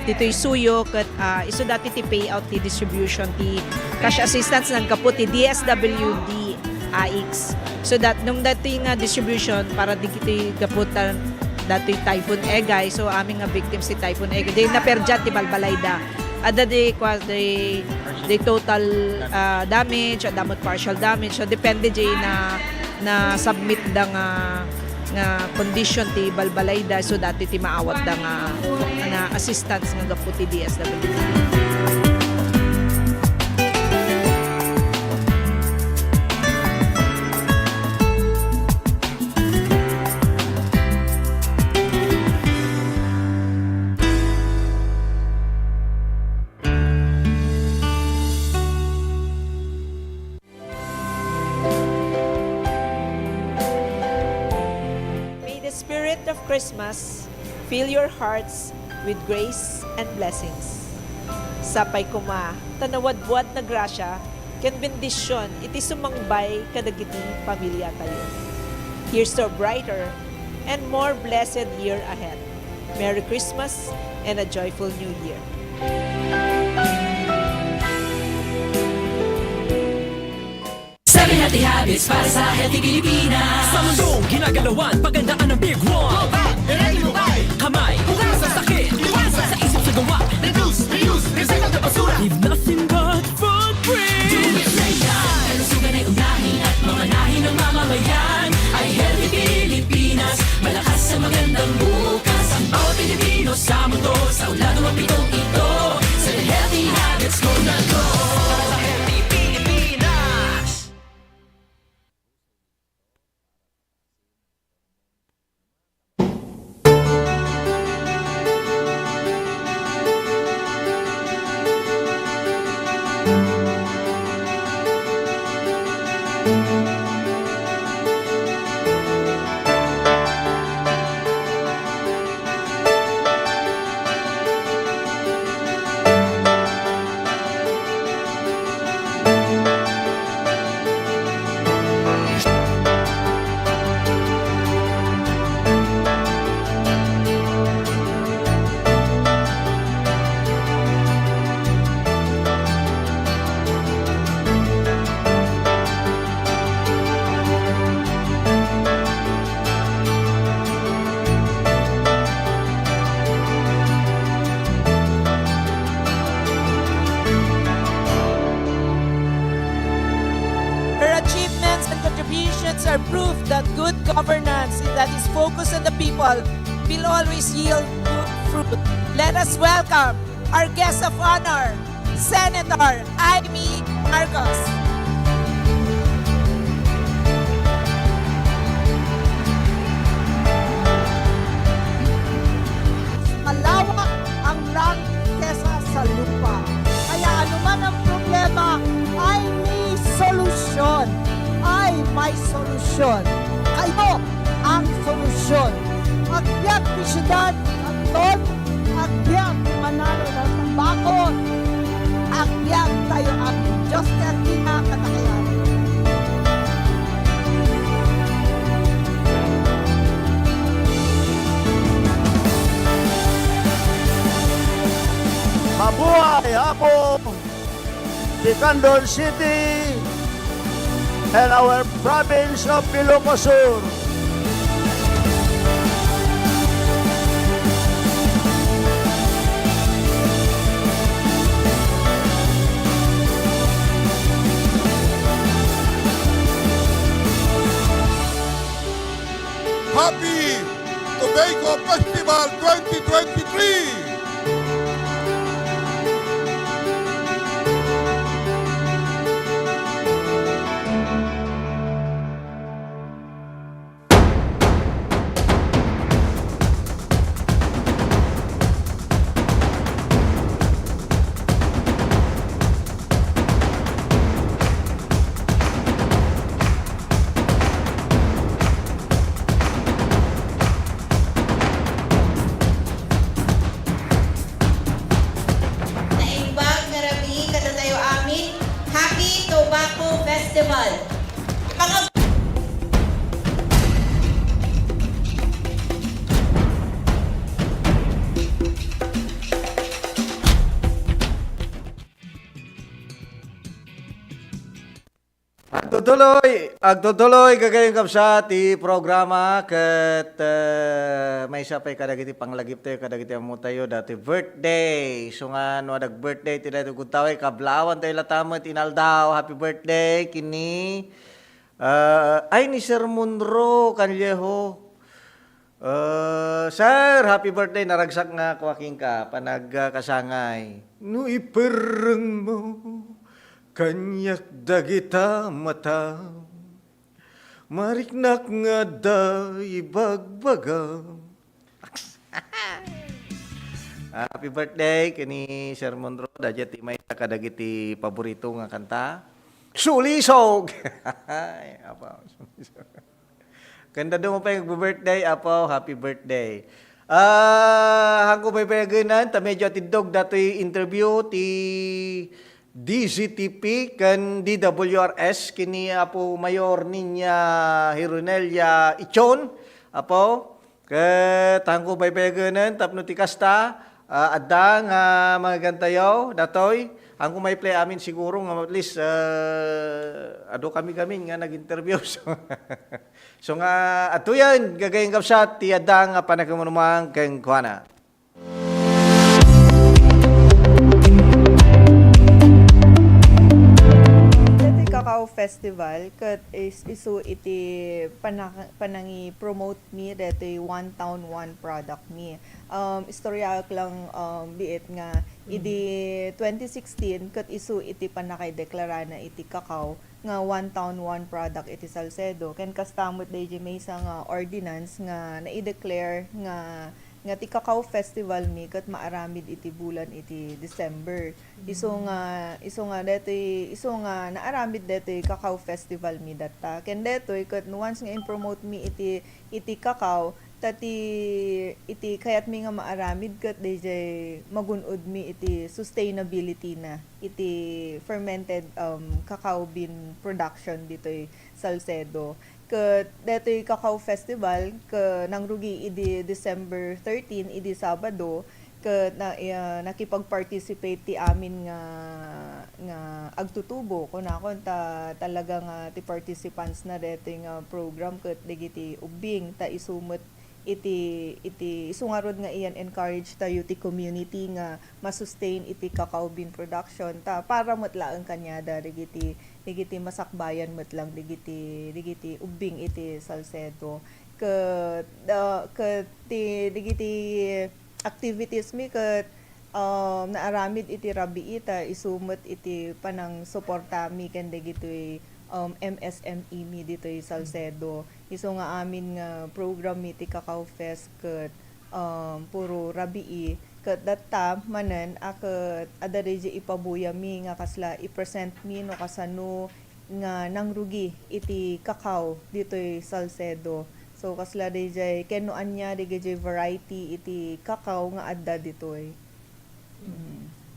Dito'y suyo kat iso dati ti payout ti distribution ti cash assistance ng kaput ti DSWD AX. So that nung dati nga distribution para di kiti kaputan dati Typhoon Egay, so aming nga victims ti Typhoon Egay. Di naperjat ti Balbalayda. Ada di total damage, damot partial damage. So depende di na submit da nga condition ti Balbalayda, so dati ti maawat da nga assistance nga gapu ti DSWD. Christmas, fill your hearts with grace and blessings. Sapay kuma, tanawad-wad na grasya, ken bendisyon, iti sumangbay kadagiti pamilya tayo. Here's to a brighter and more blessed year ahead. Merry Christmas and a joyful New Year. Healthy habits para sa healthy Pilipinas. Sa mundong ginagalawan, pagandaan ng Big One. Go back, ready mo ba? Kamay, hugas sa sakit, iwasan sa isip sa gawa. Reduce, reuse, recycle na basura. Leave nothing but footprint. Do it right now. Kalusugan ay unahin at mamanahin ng mamamayan. Ay healthy Pilipinas, malakas sa magandang bukas. Ang bawat Pilipino sa mundo, sa ulado ng pitong ito. Sa healthy habits ko na go. Sa healthy Pilipinas. Are proof that good governance that is focused on the people will always yield good fruit. Let us welcome our guest of honor, Senator Amy Marcos. Malawak ang land kesa sa lupa. Kaya anuman ang problema ay may solusyon. Ay may solusyon. Kayo ang solusyon. Agbyag pisyudad, Anton, agbyag manalo ng tabako, agbyag tayo ang Diyos kaya kinakatakayan. Mabuhay ako, Bicandon City, and our province of Ilocos Sur. Happy Tobacco Festival 2023! Festival. Agtutuloy kagayong kapsa ti programa ket may sapay kadagiti panglagip tayo kadagiti amo tayo dati birthday. So nga no adag birthday ti dayto gutaway kablawan tayo latamet inaldaw. Happy birthday kini ay ni Sir Munro Canlejo. Sir, happy birthday naragsak nga kwaking ka panagkasangay. No ipereng mo kanyak dagita mata, mariknak nga da ibagbaga. Happy birthday kini Sir Monro. Dajati may kadagiti paborito nga kanta. Sulisog! Kanda do mo pa yung birthday, apo, happy birthday. Hangko may paganan, ta medyo atindog dato'y interview ti DZTP kan DWRS kini apo mayor ninya Hironelia Ichon, apo. Ket hangko may paganan, tapno ti kasta, adda nga mga gantayaw, datoy. Hangko may play amin siguro nga at least ado kami nga nag-interview. So nga ato yan gagayng kapsat ti adda nga panagkamanumang keng kuana. Kakao Festival kat is isu iti panangi promote mi deti one town one product mi. Istorya lang biit nga idi 2016 kat isu iti panakay deklara na iti kakao nga one town one product iti Salcedo. Ken kastamot DJ may nga ordinance nga na-declare nga ti Kakao Festival mi kat maaramid iti bulan iti December. Iso nga naaramid detoy Kakao Festival mi data. Ken detoy kat once nga in-promote mi iti kakao iti kayat mi nga maaramid kat DJ magunod mi iti sustainability na iti fermented cacao bean production ditoy Salcedo. Ket detoy Kakao Festival nang rugi idi December 13 idi Sabado ket nakipag-participate ti amin nga agtutubo kunakon talaga nga ti participants na detoy nga program ket digiti ubing ta isumot iti isungarod nga iyan encourage tayo ti community nga masustain iti cacao bean production ta para matlaang kanyada digiti masakbayan matlang digiti ubing iti Salcedo ket digiti activities mi ket naaramid iti rabii ta isumot iti panang suporta mi ken digiti MSME mi ditoy Salcedo. Iso nga amin nga program mi ti Kakao Fest ket puro rabii ket datta manen aket ada DJ ipabuya mi nga kasla i-present mi no kasano nga nangrugi iti kakao ditoy Salcedo. So kasla DJ ken no anya DJ variety iti kakao nga adda ditoy.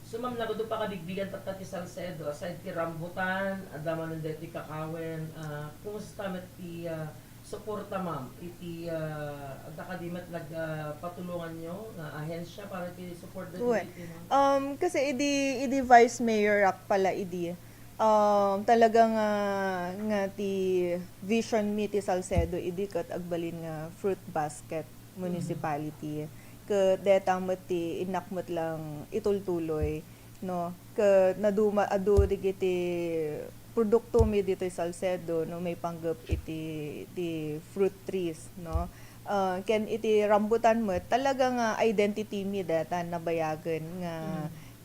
So ma'am, nagudo pa kadigbigan tatta ti Salcedo, aside ti rambutan, adaman ng ti kakawen, kumusta met ti suporta ma'am, iti agdakadimet nagpatulungan nyo na ahensya para ti support the community ma'am? Kasi idi Vice Mayor ak pala idi. Talagang nga ti vision mi ti Salcedo idi kat agbalin nga fruit basket municipality. Ket detamot ti inakmot lang itultuloy no ket naduma adu digiti produkto mi dito sa Salcedo no may panggap iti fruit trees no ken iti rambutan mo talaga nga identity mi data nabayagan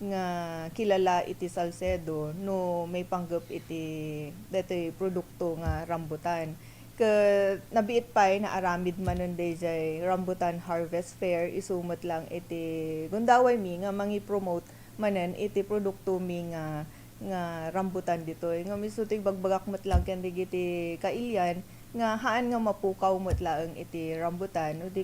nga kilala iti Salcedo no may panggap iti detoy produkto nga rambutan. Nabiit pa na aramid manon DJ Rambutan Harvest Fair isumot lang iti gundaway mi nga mangi-promote manen iti produkto mi nga rambutan ditoy nga misutig bagbagak met lang ken digiti kailyan nga haan nga mapukaw met laeng iti rambutan no di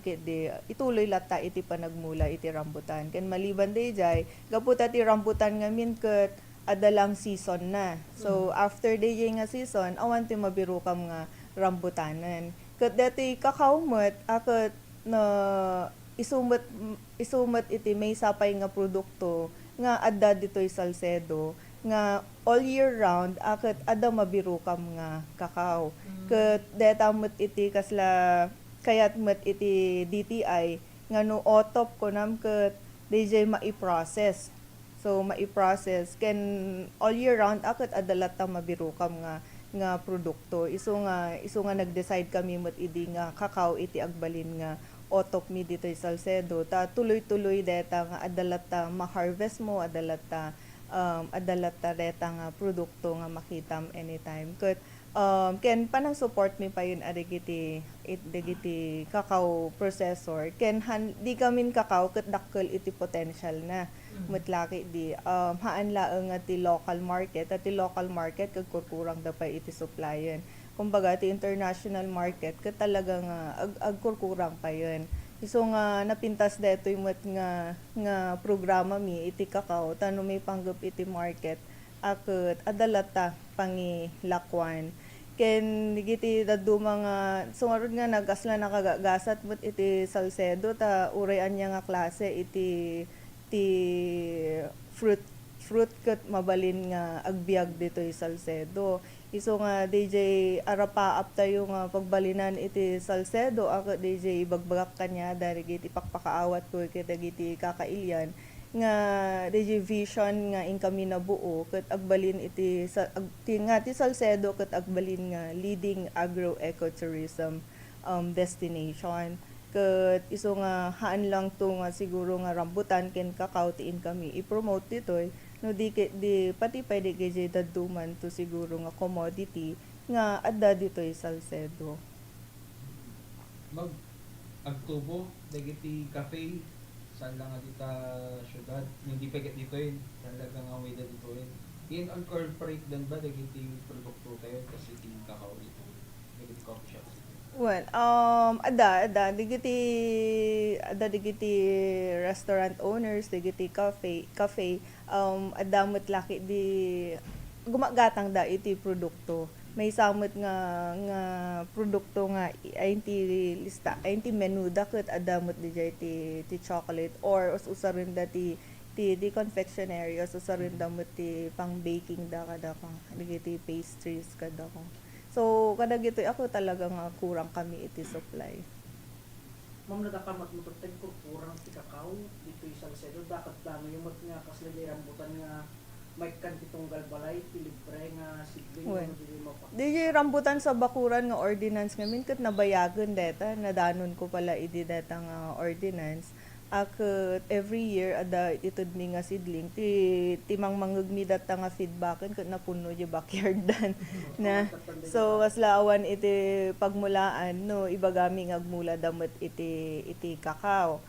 ituloy lata iti panagmula iti rambutan ken maliban DJ gaputa ti rambutan nga min ket adalang season na so after DJ nga season awan ti mabiru kam nga rambutanan. Ket dati kakaumot aket na isumot iti may sapay nga produkto nga adda ditoy Salcedo nga all year round aket adda mabiru kam nga kakao. Ket detamot iti kasla kayat met iti DTI nga no otop kunam ket DJ mai-process. So mai-process ken all year round aket adda latta mabiru kam nga produkto. Iso nga nag-decide kami mat idi nga kakao iti agbalin nga otop mi dito sa Salcedo. Ta tuloy-tuloy deta nga adalata ma-harvest mo, adalata deta nga produkto nga makitam anytime. Ken panang support mi pa yun adagiti kakao processor. Ken di kamin kakao ket dakkel iti potential na. Mutlaki di haan laeng ti local market at ti local market kag kurkurang da pa iti supplyan kumbaga ti international market ket talaga nga agkurkurang pa yun. So nga napintas detoy met nga programa mi iti kakao tano may panggap iti market aket adalata pangilakwan. Ken digiti daddu mga sungarod nga nagasla nakagagasat met iti Salcedo ta urayan niya nga klase iti fruit ket mabalin nga agbiag ditoy Salcedo. Iso nga DJ arapaap tayo nga pagbalinan iti Salcedo ako DJ bagbagak kanya dari giti pakpakaawat ko ket dagiti kakailyan nga DJ vision nga kami nabuo ket agbalin iti ti Salcedo ket agbalin nga leading agro-ecotourism destination. Ket iso nga haan lang to nga siguro nga rambutan ken kakao tiin kami i-promote ditoy no di pati pwede kay daduman to siguro nga commodity nga adda ditoy Salcedo. Mag agtubo dagiti cafe saan lang nga dita syudad hindi paget dito yun talaga nga way dito yun in-incorporate din ba dagiti produkto tayo kasi ti kakao dito dagiti coffee shops. Well, ada digiti restaurant owners, digiti cafe, adamot laki di gumagatang da iti produkto. May samot nga produkto nga ay inti menu da ket adamot di ti chocolate or usarin da ti confectionery usarin da mo ti pang baking da kada kang digiti pastries kada kang. So, kada gito ako talagang kurang kami iti supply. Ma'am, nagakamat mo tagtag ko kurang ti kakao dito sa Salcedo. Dapat lang yung nga kasi may rambutan nga may kantitong galbalay, libre nga sigling. Well, DJ rambutan sa bakuran nga ordinance ngamin ket nabayagan deta, nadanon ko pala idi deta nga ordinance. Aket every year ada itud mi nga sidling ti mangmangugmi data nga feedbacken ket napuno yung backyard dan na so waslaawan iti pagmulaan no ibagami nga agmula damet iti kakao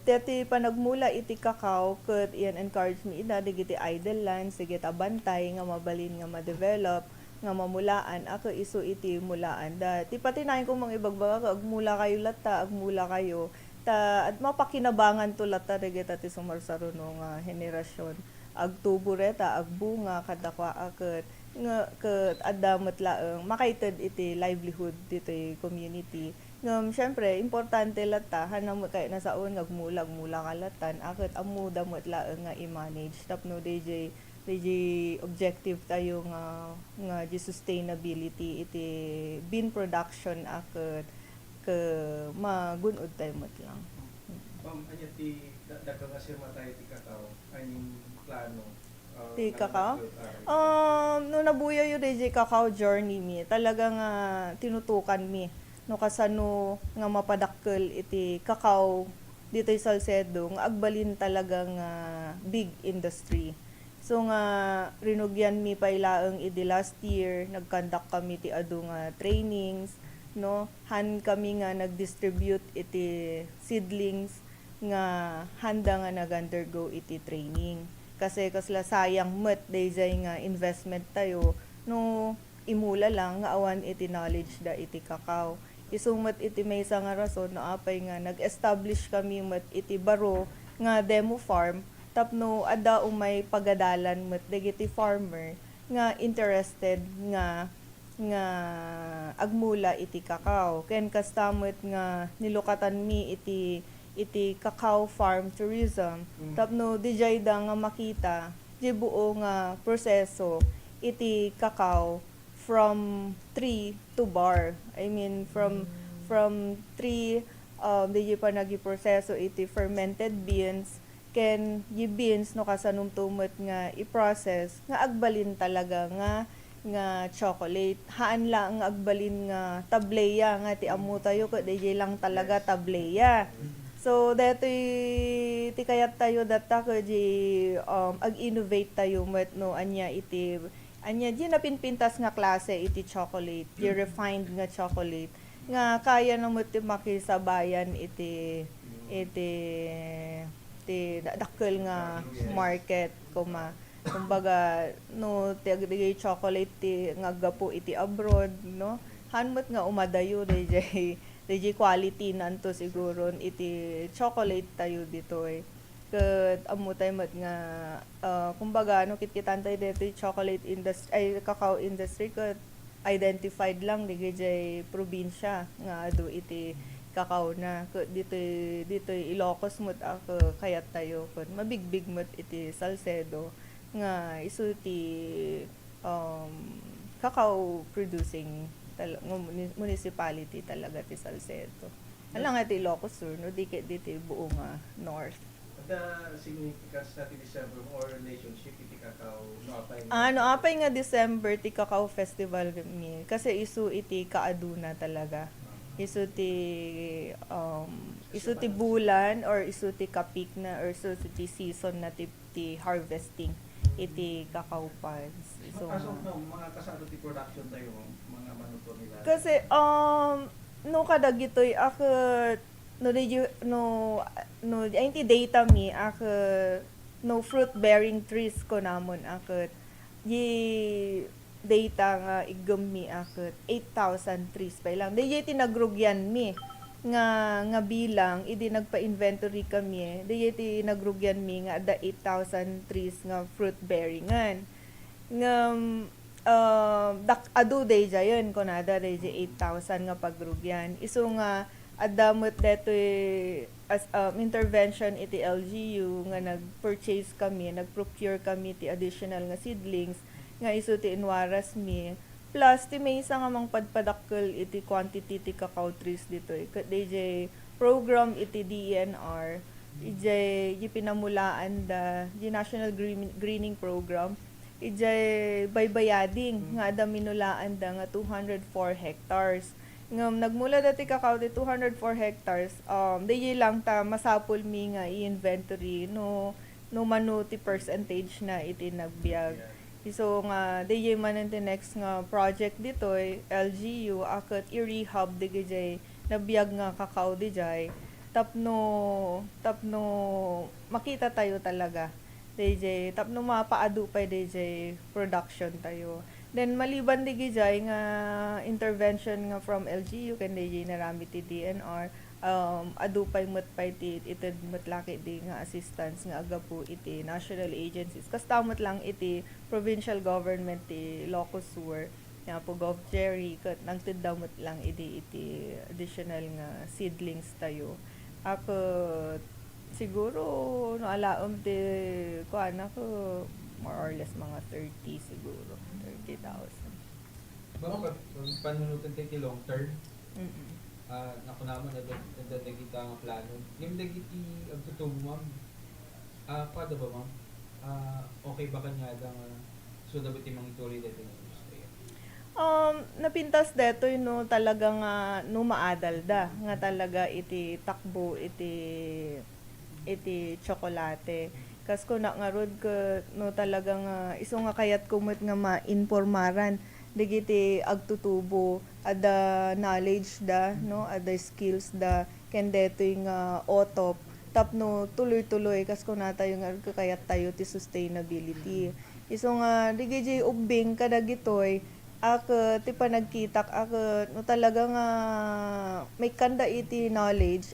teti panagmula iti kakao ket iyan encourage mi ida digiti idle land sige ta bantay nga mabalin nga ma-develop nga mamulaan ako isu iti mulaan da ti patinayon ko mga ibagbaga agmula kayo lata agmula kayo at mapakinabangan to lata dagita ti sumarsaro nga henerasyon agtubo reta agbunga kadakwa aket nga ket adamot laeng makaited iti livelihood ditoy community ngem syempre importante lata hanam kay nasaon agmula kalatan aket ammo damot laeng nga i-manage tapno DJ objective tayo nga sustainability iti bean production aket magunod tayo mat lang. Anya ti dagang asirma tayo ti kakao anyong plano ti kakao? No nabuya yung DJ Kakao journey mi talagang tinutukan mi no kasano nga mapadakkel iti kakao dito sa Salcedo nga agbalin talagang big industry. So nga rinugyan mi pailaeng idi last year nagkandak kami ti adu nga trainings no han kami nga nag-distribute iti seedlings nga handa nga nag-undergo iti training kasi kasla sayang met dayjay nga investment tayo no imula lang nga awan iti knowledge da iti kakao isumet iti maysa nga rason no apay nga nag-establish kami met iti baro nga demo farm tapno ada umay pagadalan met dagiti farmer nga interested nga agmula iti kakao ken kastamot nga nilukatan mi iti kakao farm tourism tapno dijay da nga makita di buo nga proseso iti kakao from tree to bar I mean from tree di pa nagi-proseso iti fermented beans ken yi beans no kasanum tumot nga i-process nga agbalin talaga nga chocolate haan lang ang agbalin nga tableya nga ti amu tayo ket DJ lang talaga tableya so detoy ti kayat tayo data ket ag-innovate tayo met no anya di napinpintas nga klase iti chocolate di refined nga chocolate nga kaya na mo ti makisabayan iti dakkel nga market kuma kumbaga no tiagdigay chocolate ti ngagapo iti abroad no hanmot nga umadayo DJ quality nanto siguro iti chocolate tayo dito ket amutay mat nga kumbaga no kitkitan tayo dito chocolate industry ay cacao industry ket identified lang DJ probinsya nga adu iti cacao na dito Ilocos mo't ako kayat tayo kun mabigbig mo't iti Salcedo nga isu ti cacao producing municipality talaga ti Salcedo. Alang nga ti Ilocos Sur no dikit dito buong north. At significance natin December or relationship iti cacao no apay. No apay nga December ti Cacao Festival mi kasi isu iti kaaduna talaga. Isu ti bulan or isu ti kapik na or isu ti season na ti harvesting iti cacao pods. So mga kasado ti production tayo mga manuto nila. Kasi no kadagitoy ako no ainti data mi ako no fruit bearing trees ko namon ako di data nga igam mi ako 8,000 trees pa lang. Di tinagrugyan mi nga bilang idi nagpa-inventory kami. Di tinagrugyan mi nga ada 8,000 trees nga fruit bearingan. Nga adu day jayon kunada day 8,000 nga pagrugyan. Isu nga adamot deto as intervention iti LGU nga nag-purchase kami, nag-procure kami ti additional nga seedlings nga isu ti inwaras mi plus ti may isa nga mang padpadakkel iti quantity ti cacao trees dito ket DJ program iti DENR ijay pinamulaan da di National Greening Program ijay baybayading nga ada minulaan da nga 204 hectares ngam nagmula dati cacao ti 204 hectares DJ lang ta masapul mi nga i-inventory no mano ti percentage na iti nagbiag. So nga DJ man the next nga project ditoy LGU akat i-rehab digay nabiyag nga cacao dijay tapno makita tayo talaga DJ tapno mapaadu pa DJ production tayo. Then maliban digay nga intervention nga from LGU ken DJ narami ti DNR adu pay mutpay ti ited mutlaki di nga assistance nga agapu iti national agencies kastamot lang iti provincial government ti Ilocos Sur nga po Gov Jerry ket nagtidamot lang iti additional nga seedlings tayo ako siguro no alaom ti kuan ako more or less mga 30 siguro 30,000. Bakit panunutan kay long term? Naku naman nadagita ang plano. Yung dagiti agtutubo ma'am. Kada ba ma'am? Okay ba kanya dang so dapat imong ituloy dito ng industriya? Napintas deto no talaga nga no maadal da nga talaga iti takbo iti tsokolate. Kas ko na nga rod ko no talaga nga iso nga kayat kumot nga ma-informaran digiti agtutubo ada knowledge da no ada skills da ken detoy nga otop tapno tuloy-tuloy kas ko na tayo nga kayat tayo ti sustainability iso nga digiti ubing kadagitoy ti panagkitak no talaga nga may kanda iti knowledge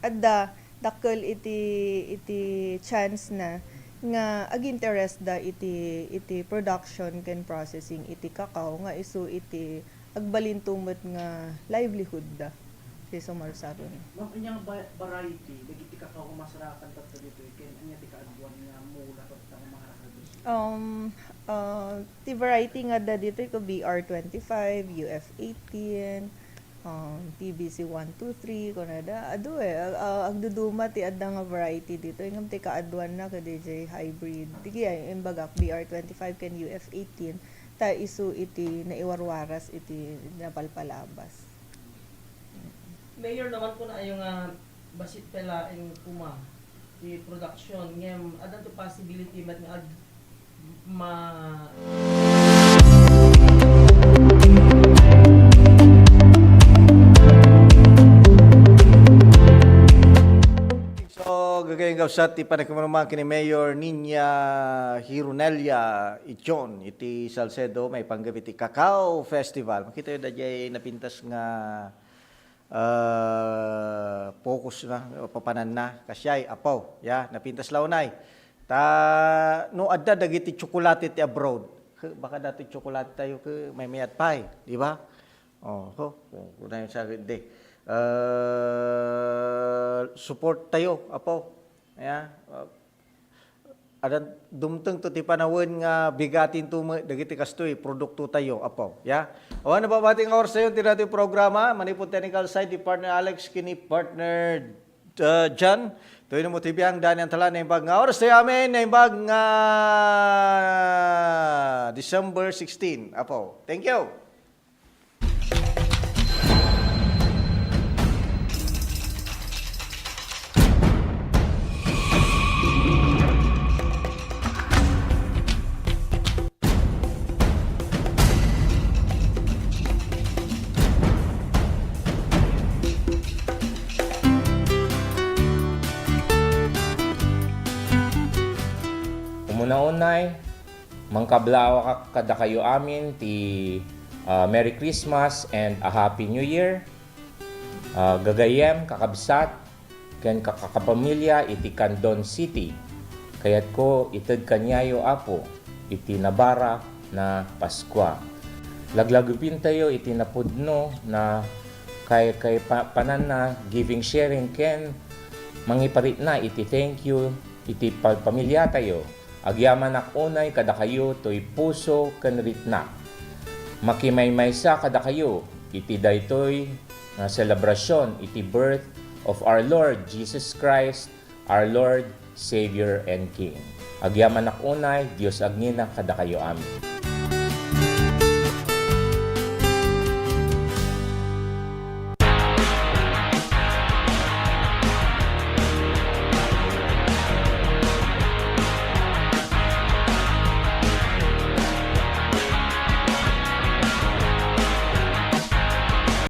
adda dakkel iti chance na nga ag-interest da iti production ken processing iti cacao nga isu iti agbalintumot nga livelihood da si sumarsaron. Ma'am, inyang variety dagiti cacao masarakan tatta dito ken anya ti kaadwan nga mula tatta nga makakadus. Ti variety nga da dito ko BR25, UF18, TBC 123 kunada adu agduduma ti adda nga variety dito ingam ti kaadwan na ka DJ hybrid tigi ay imbagak BR25 ken UF18 ta isu iti naiwarwaras iti napalpalabas. Mayor naman po na yung basit pelaing kuma di production ngem adan to possibility mat nga gagayang gawsat ti panagkumanumang kini Mayor Niña Hirunelia Ichon iti Salcedo may panggap iti Cacao Festival. Makita yun dajay napintas nga focus na papanan na kasyay apaw ya napintas launay. Ta no adda dagiti tsokolate ti abroad. Baka dati tsokolate tayo ke may mayat pie, di ba? Oh, kuna yung sa de. Support tayo apo ya adan dumteng to ti panawon nga bigatin to dagiti kastoy produkto tayo apo ya o ano ba bating oras sayo ti natin programa manipod technical side di partner Alex kini partner John to ino mo tibiyang Dani Antalan na imbag nga oras tayo amin na imbag nga December 16 apo thank you. Una-unay, mangkablawa kada kayo amin ti Merry Christmas and a Happy New Year. Gagayem, kakabsat, ken kakapamilya iti Candon City. Kayat ko ited kanyayo apo iti nabara na Paskwa. Laglagupin tayo iti napudno na kay panan na giving sharing ken mangiparit na iti thank you iti pamilya tayo. Agyaman ak unay kada kayo to'y puso ken ritna. Makimay-maysa kada kayo iti daytoy nga selebrasyon iti birth of our Lord Jesus Christ, our Lord, Savior and King. Agyaman ak unay, Dios agnina kada kayo amin.